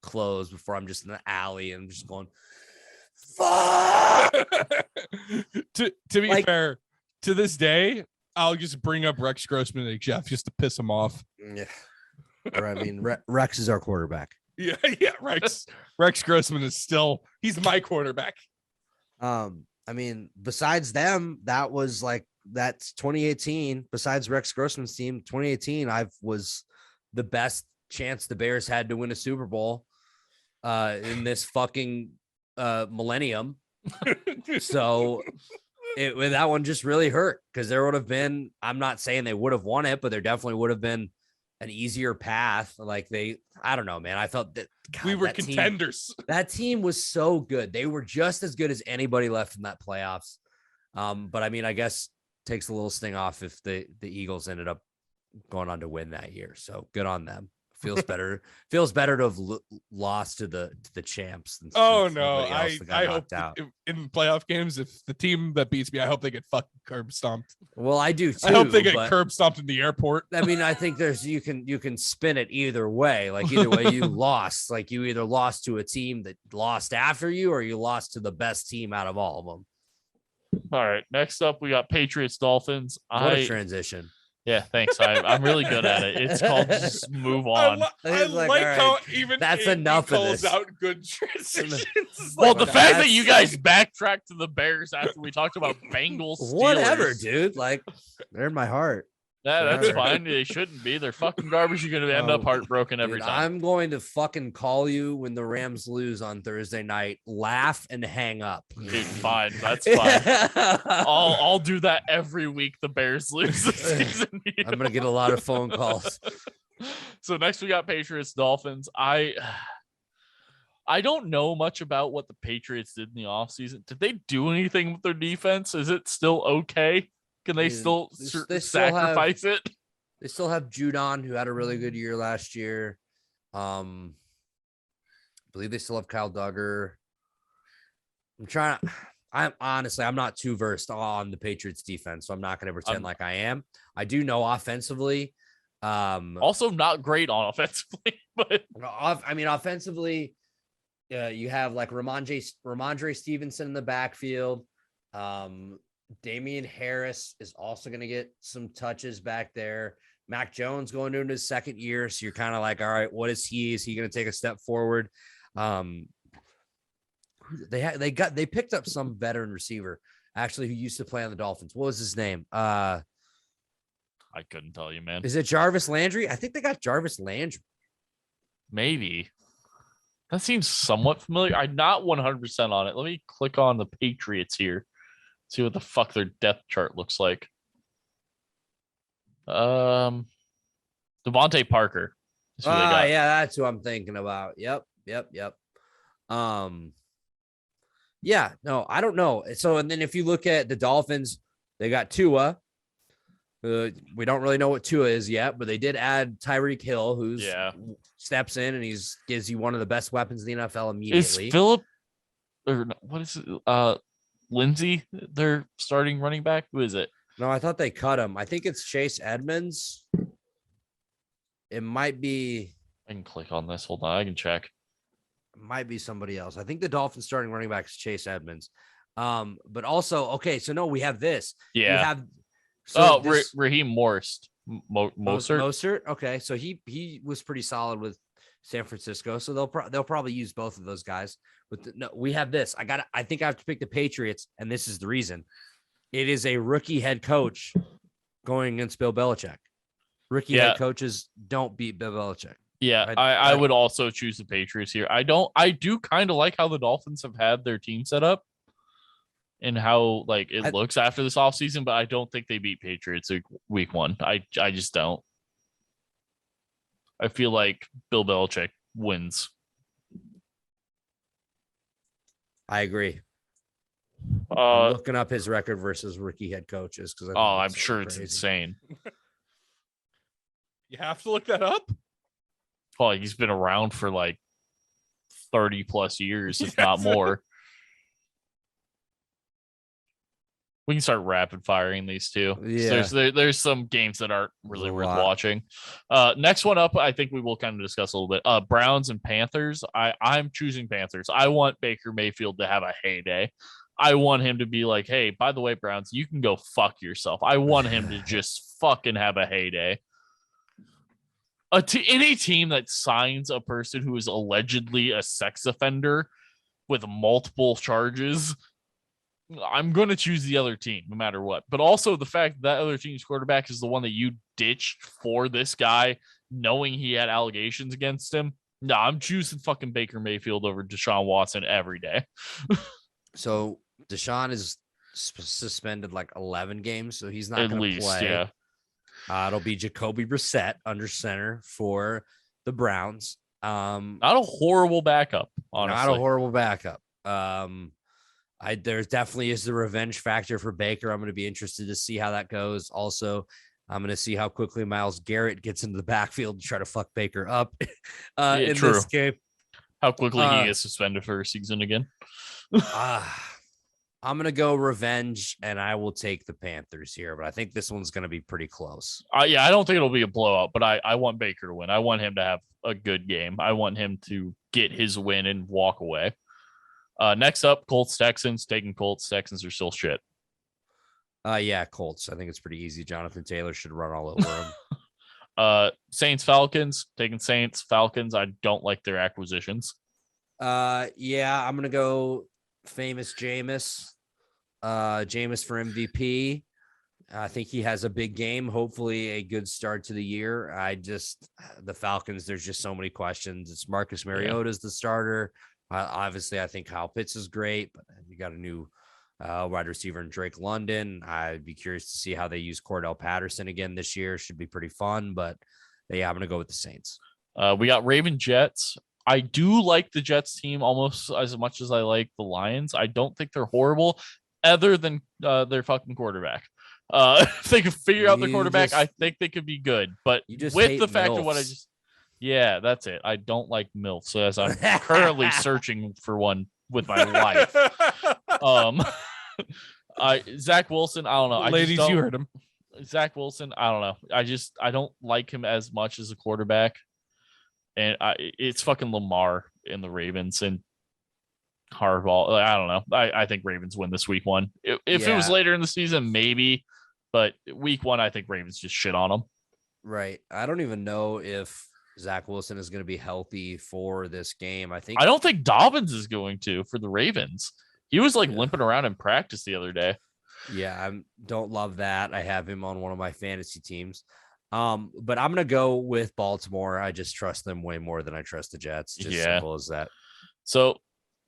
[SPEAKER 4] close before I'm just in the alley and just going, fuck.
[SPEAKER 3] to be fair, to this day, I'll just bring up Rex Grossman and Jeff just to piss him off.
[SPEAKER 4] Yeah. Or I mean, Rex is our quarterback.
[SPEAKER 3] Yeah, Rex Grossman is he's my quarterback.
[SPEAKER 4] I mean, besides them, that's 2018. Besides Rex Grossman's team, 2018, was the best chance the Bears had to win a Super Bowl in this fucking millennium. So that one just really hurt because there would have been, I'm not saying they would have won it, but there definitely would have been an easier path. Like I don't know, man. I felt that
[SPEAKER 3] we were contenders.
[SPEAKER 4] That team was so good. They were just as good as anybody left in that playoffs. But I mean, I guess takes a little sting off if the Eagles ended up going on to win that year. So good on them. Feels better. Feels better to have lost to the champs.
[SPEAKER 3] Oh no, I hope in playoff games, if the team that beats me, I hope they get fucking curb stomped.
[SPEAKER 4] Well, I do too.
[SPEAKER 3] I hope they get curb stomped in the airport.
[SPEAKER 4] I mean, I think you can spin it either way. Like either way, you lost. Like you either lost to a team that lost after you, or you lost to the best team out of all of them.
[SPEAKER 2] All right. Next up, we got Patriots Dolphins.
[SPEAKER 4] What a transition.
[SPEAKER 2] Yeah, thanks. I'm really good at it. It's called just move
[SPEAKER 3] I,
[SPEAKER 2] on.
[SPEAKER 3] li- I
[SPEAKER 4] It's like,
[SPEAKER 3] like
[SPEAKER 4] all
[SPEAKER 3] how
[SPEAKER 4] right,
[SPEAKER 3] even
[SPEAKER 4] that's
[SPEAKER 3] Andy
[SPEAKER 4] enough of
[SPEAKER 3] calls
[SPEAKER 4] this.
[SPEAKER 3] out good transitions.
[SPEAKER 2] Well,
[SPEAKER 3] Like,
[SPEAKER 2] the fact that
[SPEAKER 4] that's-
[SPEAKER 2] you guys backtracked to the Bears after we talked about Bengals, Steelers,
[SPEAKER 4] Whatever, dude. Like, they're in my heart.
[SPEAKER 2] Yeah, that's
[SPEAKER 4] Whatever.
[SPEAKER 2] fine. They shouldn't be. They're fucking garbage. You're gonna end up heartbroken every
[SPEAKER 4] Dude,
[SPEAKER 2] time.
[SPEAKER 4] I'm going to fucking call you when the Rams lose on Thursday night. Laugh and hang up.
[SPEAKER 2] Dude, fine. That's fine. I'll do that every week the Bears lose this season.
[SPEAKER 4] I'm gonna get a lot of phone calls.
[SPEAKER 2] So next we got Patriots Dolphins. I don't know much about what the Patriots did in the offseason. Did they do anything with their defense? Is it still okay? Can they still
[SPEAKER 4] they
[SPEAKER 2] sacrifice it?
[SPEAKER 4] They still have Judon, who had a really good year last year. I believe they still have Kyle Duggar. I'm not too versed on the Patriots defense, so I'm not going to pretend like I am. I do know offensively.
[SPEAKER 2] Also not great on offensively, but
[SPEAKER 4] offensively, you have like Ramondre Stevenson in the backfield. Damian Harris is also going to get some touches back there. Mac Jones going into his second year, so you're kind of like, all right, what is he? Is he going to take a step forward? They picked up some veteran receiver actually who used to play on the Dolphins. What was his name?
[SPEAKER 2] I couldn't tell you, man.
[SPEAKER 4] Is it Jarvis Landry? I think they got Jarvis Landry.
[SPEAKER 2] Maybe. That seems somewhat familiar. I'm not 100% on it. Let me click on the Patriots here. See what the fuck their depth chart looks like. Devontae Parker.
[SPEAKER 4] Yeah, that's who I'm thinking about. Yep. Yeah, no, I don't know. So, and then if you look at the Dolphins, they got Tua. We don't really know what Tua is yet, but they did add Tyreek Hill, who's steps in and gives you one of the best weapons in the NFL immediately.
[SPEAKER 2] Is Philip or what is it? Lindsey, their starting running back? Who is it?
[SPEAKER 4] No, I thought they cut him. I think it's Chase Edmonds. It might be.
[SPEAKER 2] I can click on this. Hold on, I can check.
[SPEAKER 4] It might be somebody else. I think the Dolphins starting running back is Chase Edmonds. But also, okay, so no, we have this.
[SPEAKER 2] Yeah.
[SPEAKER 4] We have
[SPEAKER 2] Raheem Morris.
[SPEAKER 4] Mostert. Okay, so he was pretty solid with San Francisco, so they'll probably use both of those guys. But no, we have this. I think I have to pick the Patriots, and this is the reason. It is a rookie head coach going against Bill Belichick. Rookie head coaches don't beat Bill Belichick.
[SPEAKER 2] Yeah, I would also choose the Patriots here. I do kind of like how the Dolphins have had their team set up and how like it looks after this offseason, but I don't think they beat Patriots week one. I just don't. I feel like Bill Belichick wins.
[SPEAKER 4] I agree. I'm looking up his record versus rookie head coaches because
[SPEAKER 2] I'm sure it's insane.
[SPEAKER 3] You have to look that up.
[SPEAKER 2] Oh, he's been around for like 30 plus years, if not more. We can start rapid firing these two.
[SPEAKER 4] Yeah.
[SPEAKER 2] There's some games that aren't really worth watching. Next one up, I think we will kind of discuss a little bit. Browns and Panthers. I'm choosing Panthers. I want Baker Mayfield to have a heyday. I want him to be like, hey, by the way, Browns, you can go fuck yourself. I want him to just fucking have a heyday. Any team that signs a person who is allegedly a sex offender with multiple charges, I'm going to choose the other team no matter what. But also the fact that other team's quarterback is the one that you ditched for this guy, knowing he had allegations against him. No, I'm choosing fucking Baker Mayfield over Deshaun Watson every day.
[SPEAKER 4] So Deshaun is suspended like 11 games, so he's not going to play.
[SPEAKER 2] Yeah.
[SPEAKER 4] It'll be Jacoby Brissett under center for the Browns.
[SPEAKER 2] Not a horrible backup, honestly.
[SPEAKER 4] Not a horrible backup. There definitely is the revenge factor for Baker. I'm going to be interested to see how that goes. Also, I'm going to see how quickly Myles Garrett gets into the backfield to try to fuck Baker up in this game.
[SPEAKER 2] How quickly he gets suspended for a season again.
[SPEAKER 4] I'm going to go revenge, and I will take the Panthers here, but I think this one's going to be pretty close.
[SPEAKER 2] Yeah, I don't think it'll be a blowout, but I want Baker to win. I want him to have a good game. I want him to get his win and walk away. Next up, Colts Texans. Taking Colts. Texans are still shit.
[SPEAKER 4] Yeah, Colts. I think it's pretty easy. Jonathan Taylor should run all over him.
[SPEAKER 2] Saints Falcons, taking Saints Falcons. I don't like their acquisitions.
[SPEAKER 4] Yeah, I'm gonna go famous Jameis. Jameis for MVP. I think he has a big game. Hopefully, a good start to the year. The Falcons. There's just so many questions. It's Marcus Mariota's the starter. Obviously, I think Kyle Pitts is great, but you got a new wide receiver in Drake London. I'd be curious to see how they use Cordell Patterson again this year. Should be pretty fun. But yeah, I'm gonna go with the Saints.
[SPEAKER 2] We got Raven Jets. I do like the Jets team almost as much as I like the Lions. I don't think they're horrible, other than their fucking quarterback. If they could figure out their quarterback, I think they could be good. But with the fact of what I just, yeah, that's it. I don't like MILFs, as I'm currently searching for one with my life. Zach Wilson, I don't know.
[SPEAKER 3] Ladies, you heard him.
[SPEAKER 2] Zach Wilson, I don't know. I don't like him as much as a quarterback. And it's fucking Lamar in the Ravens and Harbaugh. I don't know. I think Ravens win this week 1. If it was later in the season, maybe. But week 1, I think Ravens just shit on them.
[SPEAKER 4] Right. I don't even know if Zach Wilson is going to be healthy for this game. I
[SPEAKER 2] don't think Dobbins is going to for the Ravens. He was limping around in practice the other day.
[SPEAKER 4] Yeah, I don't love that. I have him on one of my fantasy teams. But I'm gonna go with Baltimore. I just trust them way more than I trust the Jets. Just simple as that.
[SPEAKER 2] So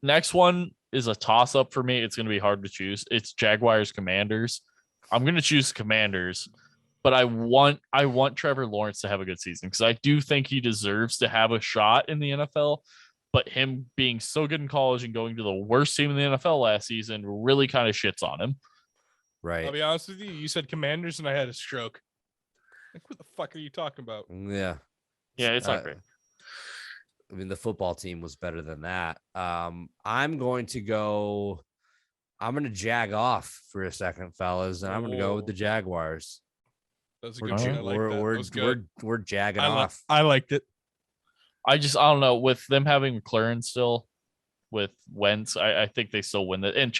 [SPEAKER 2] next one is a toss-up for me. It's gonna be hard to choose. It's Jaguars Commanders. I'm gonna choose Commanders, but I want Trevor Lawrence to have a good season because I do think he deserves to have a shot in the NFL. But him being so good in college and going to the worst team in the NFL last season really kind of shits on him.
[SPEAKER 4] Right.
[SPEAKER 3] I'll be honest with you. You said Commanders and I had a stroke. Like, what the fuck are you talking about?
[SPEAKER 4] Yeah.
[SPEAKER 2] Yeah, it's not great.
[SPEAKER 4] I mean, the football team was better than that. I'm going to jag off for a second, fellas, and I'm going to go with the Jaguars.
[SPEAKER 3] That's a good shit. I like that.
[SPEAKER 4] We're jagging off.
[SPEAKER 3] I liked it.
[SPEAKER 2] I don't know. With them having McLaren still, with Wentz, I think they still win that. And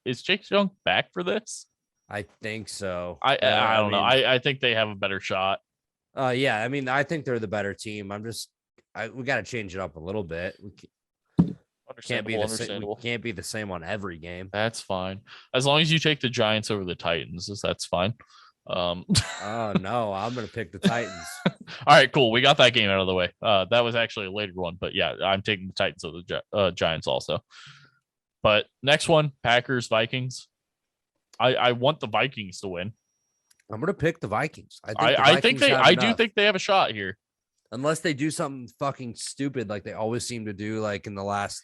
[SPEAKER 2] is Chase Young back for this?
[SPEAKER 4] I think so.
[SPEAKER 2] I don't know. I think they have a better shot.
[SPEAKER 4] Yeah. I mean, I think they're the better team. We got to change it up a little bit. We can't be the same on every game.
[SPEAKER 2] That's fine. As long as you take the Giants over the Titans, that's fine.
[SPEAKER 4] Oh no, I'm gonna pick the Titans.
[SPEAKER 2] All right, cool. We got that game out of the way. That was actually a later one, but yeah, I'm taking the Titans over the Giants also. But next one, Packers Vikings. I want the Vikings to win.
[SPEAKER 4] I'm gonna pick the Vikings.
[SPEAKER 2] I think they have a shot here,
[SPEAKER 4] unless they do something fucking stupid like they always seem to do, like in the last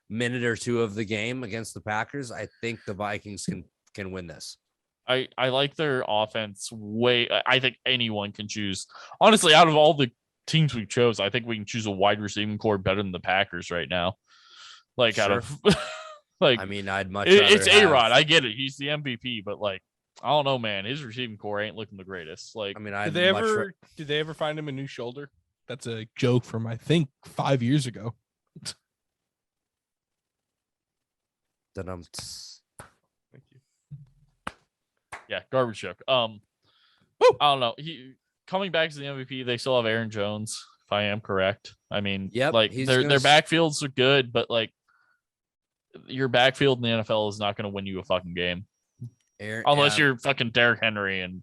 [SPEAKER 4] minute or two of the game against the Packers. I think the Vikings can win this.
[SPEAKER 2] I like their offense way. I think anyone can choose. Honestly, out of all the teams we chose, I think we can choose a wide receiving core better than the Packers right now. Out of
[SPEAKER 4] I mean, I'd much rather
[SPEAKER 2] it's A-Rod. I get it. He's the MVP, but I don't know, man. His receiving core ain't looking the greatest. I mean,
[SPEAKER 3] did they ever find him a new shoulder? That's a joke from I think 5 years ago.
[SPEAKER 2] Thank you. Yeah, garbage joke. I don't know. He coming back to the MVP. They still have Aaron Jones, if I am correct. I mean, their backfields are good, but your backfield in the NFL is not going to win you a fucking game unless you're fucking Derrick Henry. And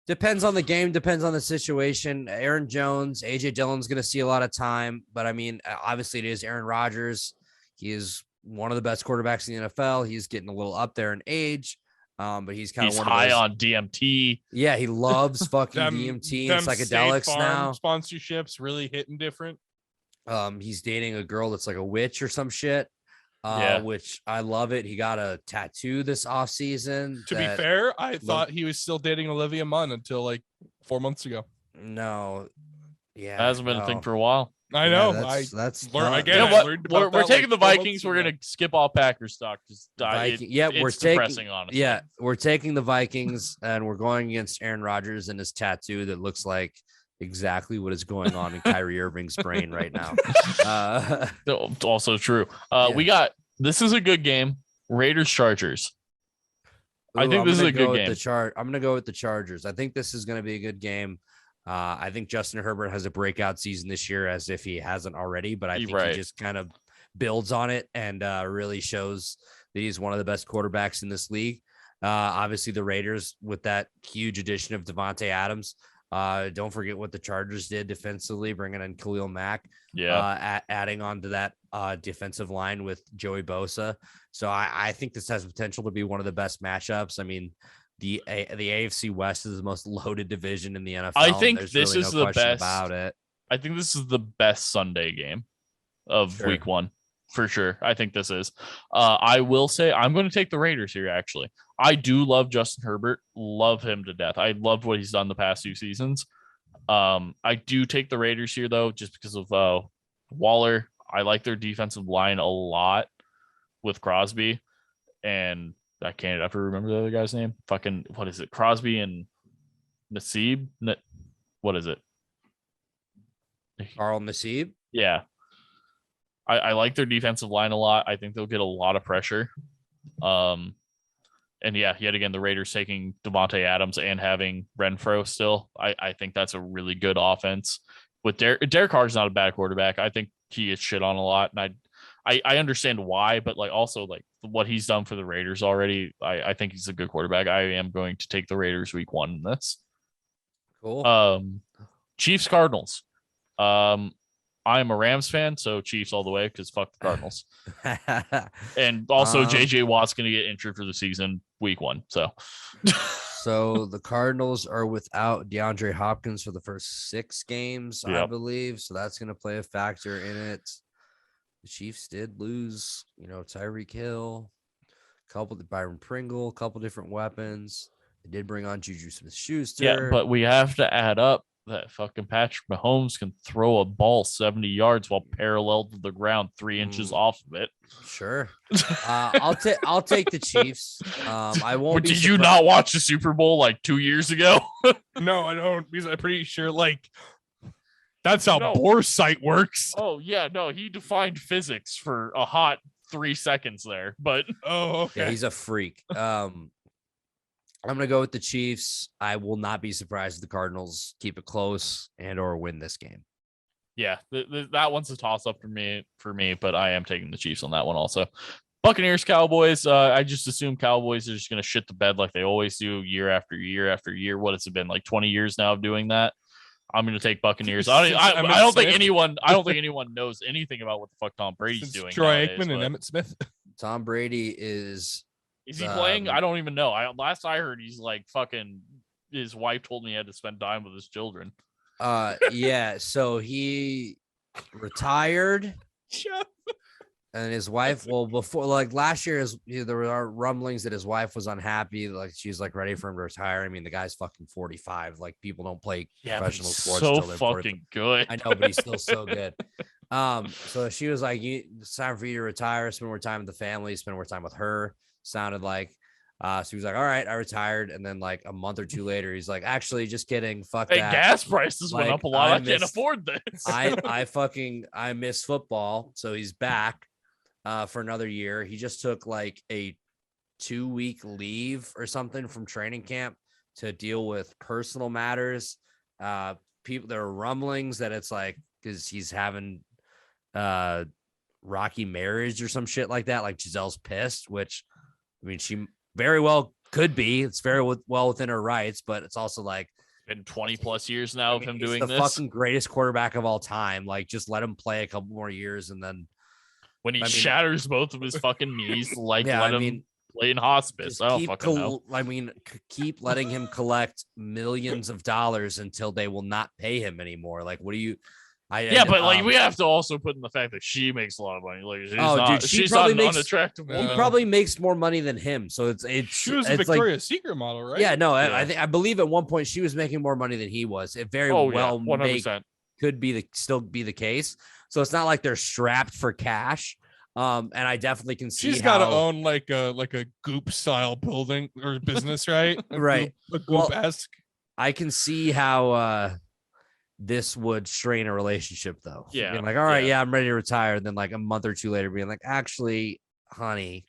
[SPEAKER 4] depends on the game, depends on the situation. Aaron Jones, AJ Dillon's going to see a lot of time, but I mean, obviously it is Aaron Rodgers. He is one of the best quarterbacks in the NFL. He's getting a little up there in age. But he's kind of
[SPEAKER 2] high on DMT.
[SPEAKER 4] Yeah, he loves fucking DMT and psychedelics now.
[SPEAKER 3] Sponsorships really hitting different.
[SPEAKER 4] He's dating a girl that's like a witch or some shit. Which I love it. He got a tattoo this off season.
[SPEAKER 3] To be fair, I thought he was still dating Olivia Munn until 4 months ago.
[SPEAKER 4] No, yeah,
[SPEAKER 2] that hasn't been a thing for a while.
[SPEAKER 3] I know.
[SPEAKER 4] That's
[SPEAKER 2] we're taking the Vikings. We're gonna skip all Packers stock.
[SPEAKER 4] We're taking the Vikings, and we're going against Aaron Rodgers and his tattoo that looks like exactly what is going on in Kyrie Irving's brain right now.
[SPEAKER 2] Also true. We got this is a good game. Raiders Chargers. I think this is a good game.
[SPEAKER 4] I'm going to go with the Chargers. I think this is going to be a good game. I think Justin Herbert has a breakout season this year, as if he hasn't already, but I think he just kind of builds on it and really shows that he's one of the best quarterbacks in this league. Obviously, the Raiders with that huge addition of Devontae Adams. Don't forget what the Chargers did defensively, bringing in Khalil Mack. Adding on to that defensive line with Joey Bosa. So I think this has potential to be one of the best matchups. I mean, the AFC West is the most loaded division in the NFL.
[SPEAKER 2] I think
[SPEAKER 4] There's
[SPEAKER 2] this
[SPEAKER 4] really
[SPEAKER 2] is
[SPEAKER 4] no
[SPEAKER 2] the
[SPEAKER 4] question
[SPEAKER 2] best
[SPEAKER 4] about it.
[SPEAKER 2] I think this is the best Sunday game of week 1 for sure. I think this is. I will say I'm going to take the Raiders here. Actually, I do love Justin Herbert. Love him to death. I loved what he's done the past 2 seasons. I do take the Raiders here though, just because of Waller. I like their defensive line a lot with Crosby, and I can't ever remember the other guy's name. Fucking what is it? Crosby and Nassib. What is it?
[SPEAKER 4] Carl Nassib.
[SPEAKER 2] Yeah. I like their defensive line a lot. I think they'll get a lot of pressure. And yeah, yet again, the Raiders taking Devontae Adams and having Renfro still. I think that's a really good offense. With Derek Carr's not a bad quarterback. I think he gets shit on a lot. And I understand why, but like also like what he's done for the Raiders already, I think he's a good quarterback. I am going to take the Raiders week 1 in this.
[SPEAKER 4] Cool.
[SPEAKER 2] Chiefs Cardinals. I'm a Rams fan, so Chiefs all the way because fuck the Cardinals. And also JJ Watt's going to get injured for the season week 1. So
[SPEAKER 4] the Cardinals are without DeAndre Hopkins for the first 6 games, I believe. So that's going to play a factor in it. The Chiefs did lose, Tyreek Hill, Byron Pringle, a couple different weapons. They did bring on Juju Smith-Schuster.
[SPEAKER 2] Yeah, but we have to add up that fucking Patrick Mahomes can throw a ball 70 yards while parallel to the ground 3 inches off of it.
[SPEAKER 4] Sure. I'll take the Chiefs. I won't.
[SPEAKER 2] But did you not watch the Super Bowl like 2 years ago?
[SPEAKER 3] No, I don't, because I'm pretty sure that's how Borsight works.
[SPEAKER 2] Oh yeah, no, he defined physics for a hot 3 seconds there, but
[SPEAKER 3] okay.
[SPEAKER 4] Yeah, he's a freak. I'm going to go with the Chiefs. I will not be surprised if the Cardinals keep it close and or win this game.
[SPEAKER 2] Yeah, that one's a toss-up for me, but I am taking the Chiefs on that one also. Buccaneers, Cowboys. I just assume Cowboys are just going to shit the bed like they always do year after year after year. What has it been, like 20 years now of doing that? I'm going to take Buccaneers. I don't think anyone knows anything about what the fuck Tom Brady's doing.
[SPEAKER 3] Troy Aikman and Emmitt Smith.
[SPEAKER 4] Tom Brady is
[SPEAKER 2] he playing? I don't even know. Last I heard, he's like fucking. His wife told me he had to spend time with his children.
[SPEAKER 4] Yeah. So he retired, and his wife. Well, before last year, there were rumblings that his wife was unhappy. Like she's ready for him to retire. I mean, the guy's fucking 45. Like people don't play professional sports.
[SPEAKER 2] So
[SPEAKER 4] until they're
[SPEAKER 2] fucking good.
[SPEAKER 4] I know, but he's still so good. So she was like, "It's time for you to retire. Spend more time with the family. Spend more time with her." Sounded like. So he was like, "All right, I retired." And then like a month or 2 later, he's like, "Actually, just kidding. Fuck that.
[SPEAKER 2] Gas prices went up a lot. I can't afford this.
[SPEAKER 4] I miss football." So he's back for another year. He just took like a 2-week leave or something from training camp to deal with personal matters. There are rumblings that it's like because he's having rocky marriage or some shit like that. Like Giselle's pissed, which I mean, she very well could be. It's very well within her rights, but it's also like
[SPEAKER 2] been 20 plus years now of him doing
[SPEAKER 4] the
[SPEAKER 2] this.
[SPEAKER 4] Fucking greatest quarterback of all time. Like, just let him play a couple more years, and then
[SPEAKER 2] when he shatters both of his fucking knees, let him play in hospice. I don't fucking know.
[SPEAKER 4] I mean, keep letting him collect millions of dollars until they will not pay him anymore. Like, what do you?
[SPEAKER 2] But we have to also put in the fact that she makes a lot of money. Like, she's not an unattractive woman.
[SPEAKER 4] He probably makes more money than him. So
[SPEAKER 3] she was a Victoria's Secret model, right?
[SPEAKER 4] Yeah, no, I believe at one point she was making more money than he was. It very could be still be the case. So it's not like they're strapped for cash. And I definitely can see
[SPEAKER 3] she's got to own like a Goop style building or business, right?
[SPEAKER 4] Right.
[SPEAKER 3] Goop-esque.
[SPEAKER 4] I can see how this would strain a relationship, though.
[SPEAKER 2] Yeah.
[SPEAKER 4] Being like, all right, I'm ready to retire. And then like a month or 2 later being like, actually, honey,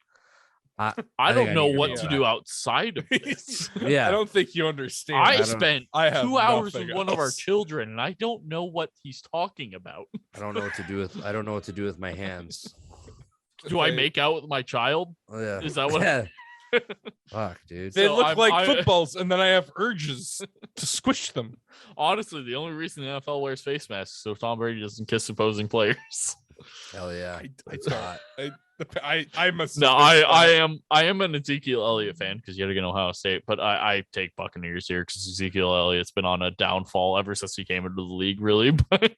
[SPEAKER 2] I
[SPEAKER 4] think
[SPEAKER 2] don't know
[SPEAKER 4] need
[SPEAKER 2] what
[SPEAKER 4] go
[SPEAKER 2] to
[SPEAKER 4] back.
[SPEAKER 2] do outside of this.
[SPEAKER 4] Yeah.
[SPEAKER 3] I don't think you understand.
[SPEAKER 2] I
[SPEAKER 4] don't-
[SPEAKER 2] spent
[SPEAKER 3] I have
[SPEAKER 2] 2 hours with
[SPEAKER 3] nothing
[SPEAKER 2] one of our
[SPEAKER 3] else.
[SPEAKER 2] children, and I don't know what he's talking about.
[SPEAKER 4] I don't know what to do with. I don't know what to do with my hands.
[SPEAKER 2] Do I
[SPEAKER 3] They-
[SPEAKER 2] make out with my child?
[SPEAKER 4] Oh, yeah.
[SPEAKER 2] Is that what-
[SPEAKER 4] Yeah. Fuck, dude.
[SPEAKER 3] They
[SPEAKER 2] So
[SPEAKER 3] look
[SPEAKER 2] I'm-
[SPEAKER 3] like footballs, and then I have urges to squish them.
[SPEAKER 2] Honestly, the only reason the NFL wears face masks is so Tom Brady doesn't kiss opposing players.
[SPEAKER 4] Hell yeah.
[SPEAKER 3] I must.
[SPEAKER 2] No, I am an Ezekiel Elliott fan because you had to get Ohio State, but I take Buccaneers here because Ezekiel Elliott's been on a downfall ever since he came into the league, really. But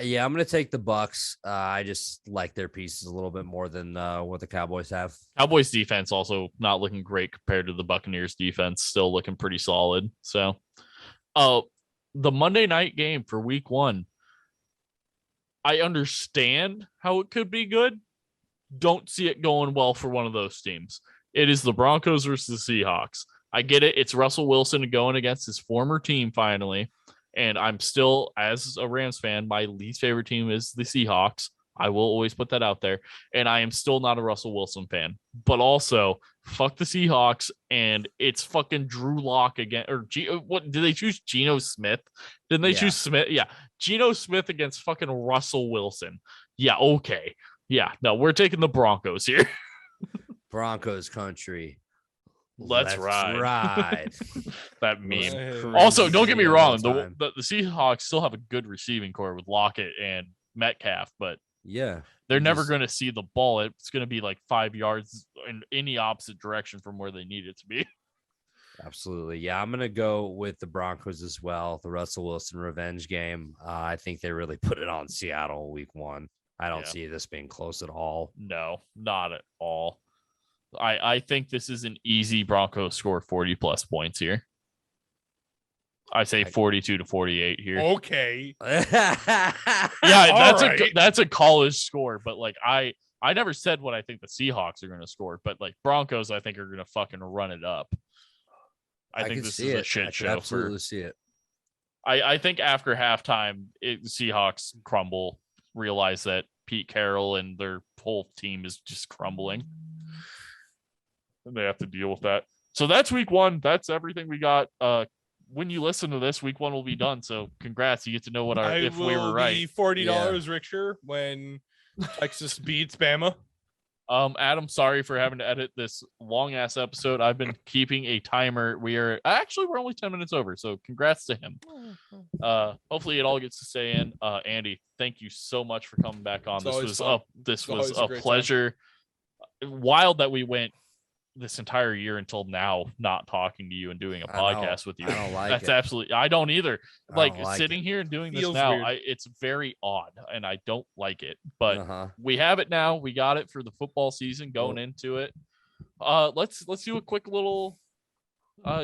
[SPEAKER 4] Yeah, I'm gonna take the Bucks. I just like their pieces a little bit more than what the Cowboys have.
[SPEAKER 2] Cowboys defense also not looking great compared to the Buccaneers defense, still looking pretty solid. So, the Monday night game for week 1, I understand how it could be good. Don't see it going well for one of those teams. It is the Broncos versus the Seahawks. I get it. It's Russell Wilson going against his former team finally. And I'm still, as a Rams fan, my least favorite team is the Seahawks. I will always put that out there. And I am still not a Russell Wilson fan. But also, fuck the Seahawks. And it's fucking Drew Lock again. Or what did they choose? Geno Smith? Didn't they
[SPEAKER 4] Yeah.
[SPEAKER 2] choose Smith? Yeah. Geno Smith against fucking Russell Wilson. Yeah, okay. Yeah, no, we're taking the Broncos here.
[SPEAKER 4] Broncos country.
[SPEAKER 2] Let's ride. That meme.
[SPEAKER 3] Crazy.
[SPEAKER 2] Also, don't get me
[SPEAKER 4] all
[SPEAKER 2] wrong.
[SPEAKER 4] the
[SPEAKER 2] The,
[SPEAKER 4] time.
[SPEAKER 2] the the Seahawks still have a good receiving core with Lockett and Metcalf, but
[SPEAKER 4] Yeah.
[SPEAKER 2] they're
[SPEAKER 4] You
[SPEAKER 2] never
[SPEAKER 4] just-
[SPEAKER 2] going to see the ball. It's going to be like 5 yards in any opposite direction from where they need it to be.
[SPEAKER 4] Absolutely. Yeah, I'm going to go with the Broncos as well. The Russell Wilson revenge game. I think they really put it on Seattle week 1. I don't
[SPEAKER 2] Yeah.
[SPEAKER 4] see this being close at all.
[SPEAKER 2] No, not at all. I think this is an easy Broncos score 40 plus points here. I say 42 to 48 here.
[SPEAKER 3] Okay.
[SPEAKER 2] Yeah,
[SPEAKER 3] All right.
[SPEAKER 2] that's a college score, but like I never said what I think the Seahawks are going to score, but like Broncos I think are going to fucking run it up. I think
[SPEAKER 4] can
[SPEAKER 2] this
[SPEAKER 4] see
[SPEAKER 2] is a
[SPEAKER 4] it.
[SPEAKER 2] shit
[SPEAKER 4] I can
[SPEAKER 2] show
[SPEAKER 4] absolutely
[SPEAKER 2] for
[SPEAKER 4] see it.
[SPEAKER 2] I think after halftime Seahawks crumble, realize that Pete Carroll and their whole team is just crumbling. And they have to deal with that. So that's week 1. That's everything we got. When you listen to this, week 1 will be done. So congrats. You get to know what our if we were right.
[SPEAKER 3] Be $40 richer when Texas beats Bama.
[SPEAKER 2] Adam, sorry for having to edit this long ass episode. I've been keeping a timer. We're only 10 minutes over, so congrats to him. Hopefully it all gets to stay in. Andy, thank you so much for coming back on.
[SPEAKER 3] It's
[SPEAKER 2] This
[SPEAKER 3] always
[SPEAKER 2] was
[SPEAKER 3] fun.
[SPEAKER 2] this
[SPEAKER 3] It's
[SPEAKER 2] was
[SPEAKER 3] always a
[SPEAKER 2] a
[SPEAKER 3] great time.
[SPEAKER 2] pleasure. Wild that we went this entire year until now not talking to you and doing a
[SPEAKER 4] I know.
[SPEAKER 2] podcast with you.
[SPEAKER 4] I don't like
[SPEAKER 2] That's
[SPEAKER 4] it.
[SPEAKER 2] absolutely I don't either.
[SPEAKER 4] I
[SPEAKER 2] Like
[SPEAKER 4] don't like
[SPEAKER 2] sitting
[SPEAKER 4] it.
[SPEAKER 2] here and doing this
[SPEAKER 3] Feels
[SPEAKER 2] now,
[SPEAKER 3] weird.
[SPEAKER 2] it's very odd and I don't like it. But
[SPEAKER 4] Uh-huh.
[SPEAKER 2] we have it now. We got it for the football season going into it. Let's do a quick little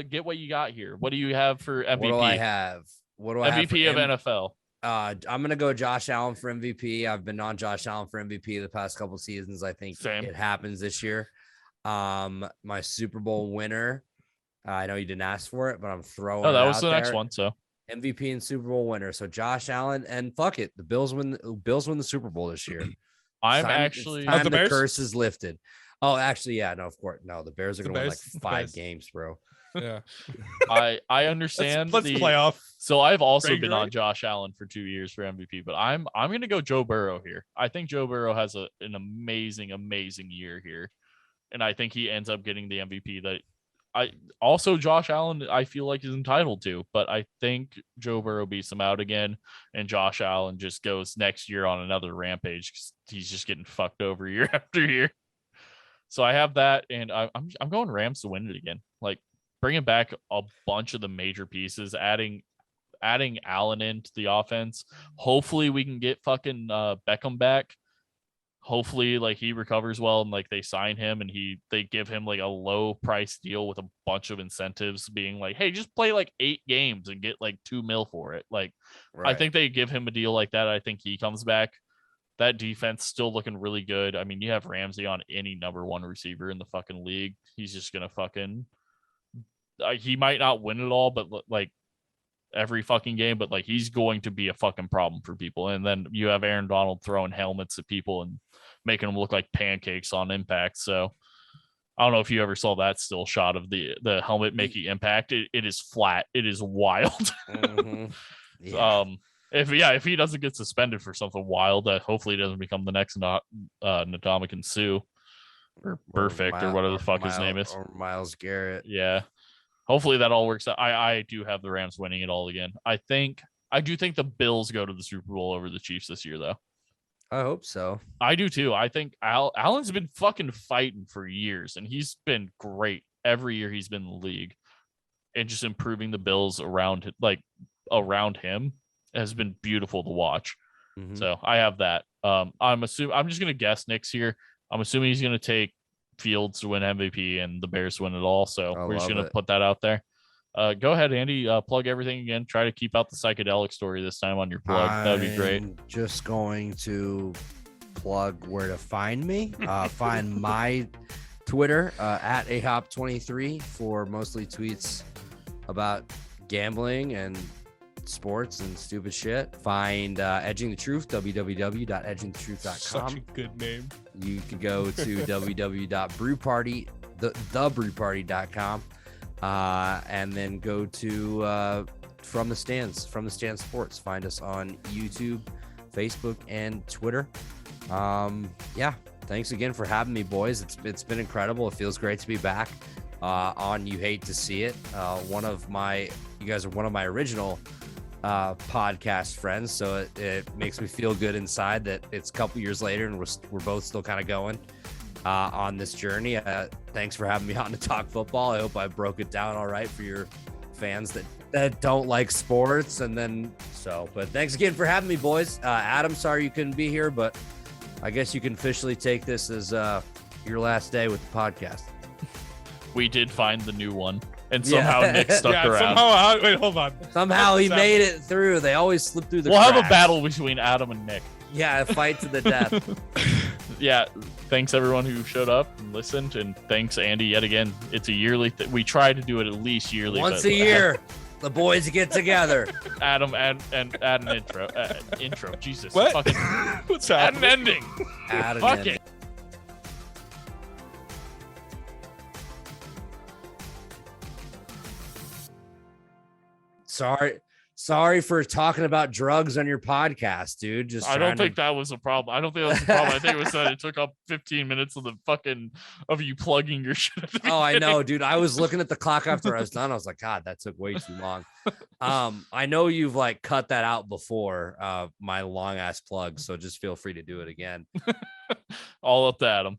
[SPEAKER 2] get what you got here. What do you have for MVP?
[SPEAKER 4] What do I have? What do I have?
[SPEAKER 2] MVP of NFL.
[SPEAKER 4] I'm gonna go Josh Allen for MVP. I've been on Josh Allen for MVP the past couple seasons. I think
[SPEAKER 2] Same.
[SPEAKER 4] it happens this year. My Super Bowl winner. I know you didn't ask for it, but I'm throwing.
[SPEAKER 2] Oh, that
[SPEAKER 4] it
[SPEAKER 2] was
[SPEAKER 4] out
[SPEAKER 2] the next
[SPEAKER 4] there.
[SPEAKER 2] one. So
[SPEAKER 4] MVP and Super Bowl winner. So Josh Allen, and fuck it, the Bills win the Super Bowl this year.
[SPEAKER 2] I'm
[SPEAKER 4] Time-
[SPEAKER 2] actually
[SPEAKER 4] it's time
[SPEAKER 3] the
[SPEAKER 4] the
[SPEAKER 3] Bears?
[SPEAKER 4] curse is lifted. Oh, actually, yeah, no, of course, no. The Bears are
[SPEAKER 3] The
[SPEAKER 4] gonna win
[SPEAKER 3] Bears?
[SPEAKER 4] like
[SPEAKER 3] The
[SPEAKER 4] 5
[SPEAKER 3] Bears.
[SPEAKER 4] games, bro.
[SPEAKER 3] Yeah.
[SPEAKER 2] I understand
[SPEAKER 3] Let's
[SPEAKER 2] the
[SPEAKER 3] playoff.
[SPEAKER 2] So I've also
[SPEAKER 3] Greg
[SPEAKER 2] been on
[SPEAKER 3] Wright?
[SPEAKER 2] Josh Allen for 2 years for MVP, but I'm gonna go Joe Burrow here. I think Joe Burrow has an amazing year here, and I think he ends up getting the MVP that I also Josh Allen I feel like is entitled to, but I think Joe Burrow beats him out again, and Josh Allen just goes next year on another rampage because he's just getting fucked over year after year. So I have that, and I'm going Rams to win it again. Like bringing back a bunch of the major pieces, adding Allen into the offense. Hopefully we can get fucking Beckham back. Hopefully like he recovers well and like they sign him and they give him like a low price deal with a bunch of incentives being like, hey, just play like 8 games and get like $2 million for it. Like I think they give him a deal like that. I think he comes back. That defense still looking really good. I mean, you have Ramsey on any number 1 receiver in the fucking league. He's just gonna fucking he might not win it all, but like every fucking game, but like he's going to be a fucking problem for people. And then you have Aaron Donald throwing helmets at people and making them look like pancakes on impact. So I don't know if you ever saw that still shot of the helmet making impact. It is flat. It is wild.
[SPEAKER 4] Mhm. Yeah.
[SPEAKER 2] If he doesn't get suspended for something wild, hopefully he doesn't become the next Ndamukong Suh or Perfect or whatever the fuck his name is.
[SPEAKER 4] Or Miles Garrett.
[SPEAKER 2] Yeah. Hopefully that all works out. I do have the Rams winning it all again. I do think the Bills go to the Super Bowl over the Chiefs this year, though.
[SPEAKER 4] I hope so.
[SPEAKER 2] I do too. I think Allen's been fucking fighting for years, and he's been great every year he's been in the league, and just improving the Bills around him has been beautiful to watch.
[SPEAKER 4] Mhm.
[SPEAKER 2] So I have that. I'm just gonna guess Nick's here. I'm assuming he's gonna take Fields to win MVP and the Bears to win it all. So
[SPEAKER 4] I
[SPEAKER 2] we're just
[SPEAKER 4] love
[SPEAKER 2] gonna
[SPEAKER 4] it.
[SPEAKER 2] put that out there. Go ahead, Andy. Plug everything again. Try to keep out the psychedelic story this time on your plug. That'd be great.
[SPEAKER 4] I'm just going to plug where to find me. Find my Twitter at ahop23 for mostly tweets about gambling and sports and stupid shit. Find Edging the Truth, www.edgingthetruth.com.
[SPEAKER 3] Such a good name.
[SPEAKER 4] You can go to www.brewparty, thebrewparty.com, and then go to From the Stands Sports. Find us on YouTube, Facebook, and Twitter. Yeah, thanks again for having me, boys. It's been incredible. It feels great to be back on You Hate to See It. You guys are one of my original podcast friends, so it makes me feel good inside that it's a couple years later and we're both still kind of going on this journey. Thanks for having me on to talk football. I hope I broke it down all right for your fans that don't like sports. But thanks again for having me, boys. Adam, sorry you couldn't be here, but I guess you can officially take this as your last day with the podcast.
[SPEAKER 2] We did find the new one, and somehow Nick stuck around.
[SPEAKER 3] Wait, hold on.
[SPEAKER 4] Somehow he made it through. They always slip through the
[SPEAKER 2] We'll have a
[SPEAKER 4] cracks.
[SPEAKER 2] battle between Adam and Nick.
[SPEAKER 4] Yeah, a fight to the death.
[SPEAKER 2] Yeah, thanks everyone who showed up and listened, and thanks Andy yet again. It's a yearly we try to do it at least yearly.
[SPEAKER 4] Once
[SPEAKER 2] but
[SPEAKER 4] a year, the boys get together.
[SPEAKER 2] Adam and add an intro. Jesus,
[SPEAKER 3] What?
[SPEAKER 2] fucking
[SPEAKER 3] What's
[SPEAKER 2] add an
[SPEAKER 3] happening?
[SPEAKER 2] ending.
[SPEAKER 4] Add an
[SPEAKER 2] Fuck
[SPEAKER 4] ending.
[SPEAKER 2] it.
[SPEAKER 4] Sorry for talking about drugs on your podcast, dude.
[SPEAKER 2] I don't think that was a problem. I think it was that it took up 15 minutes of you plugging your shit. At the
[SPEAKER 4] Oh, I know,
[SPEAKER 2] beginning.
[SPEAKER 4] dude. I was looking at the clock after I was done. I was like, God, that took way too long. I know you've cut that out before my long ass plug, so just feel free to do it again.
[SPEAKER 2] All up to Adam.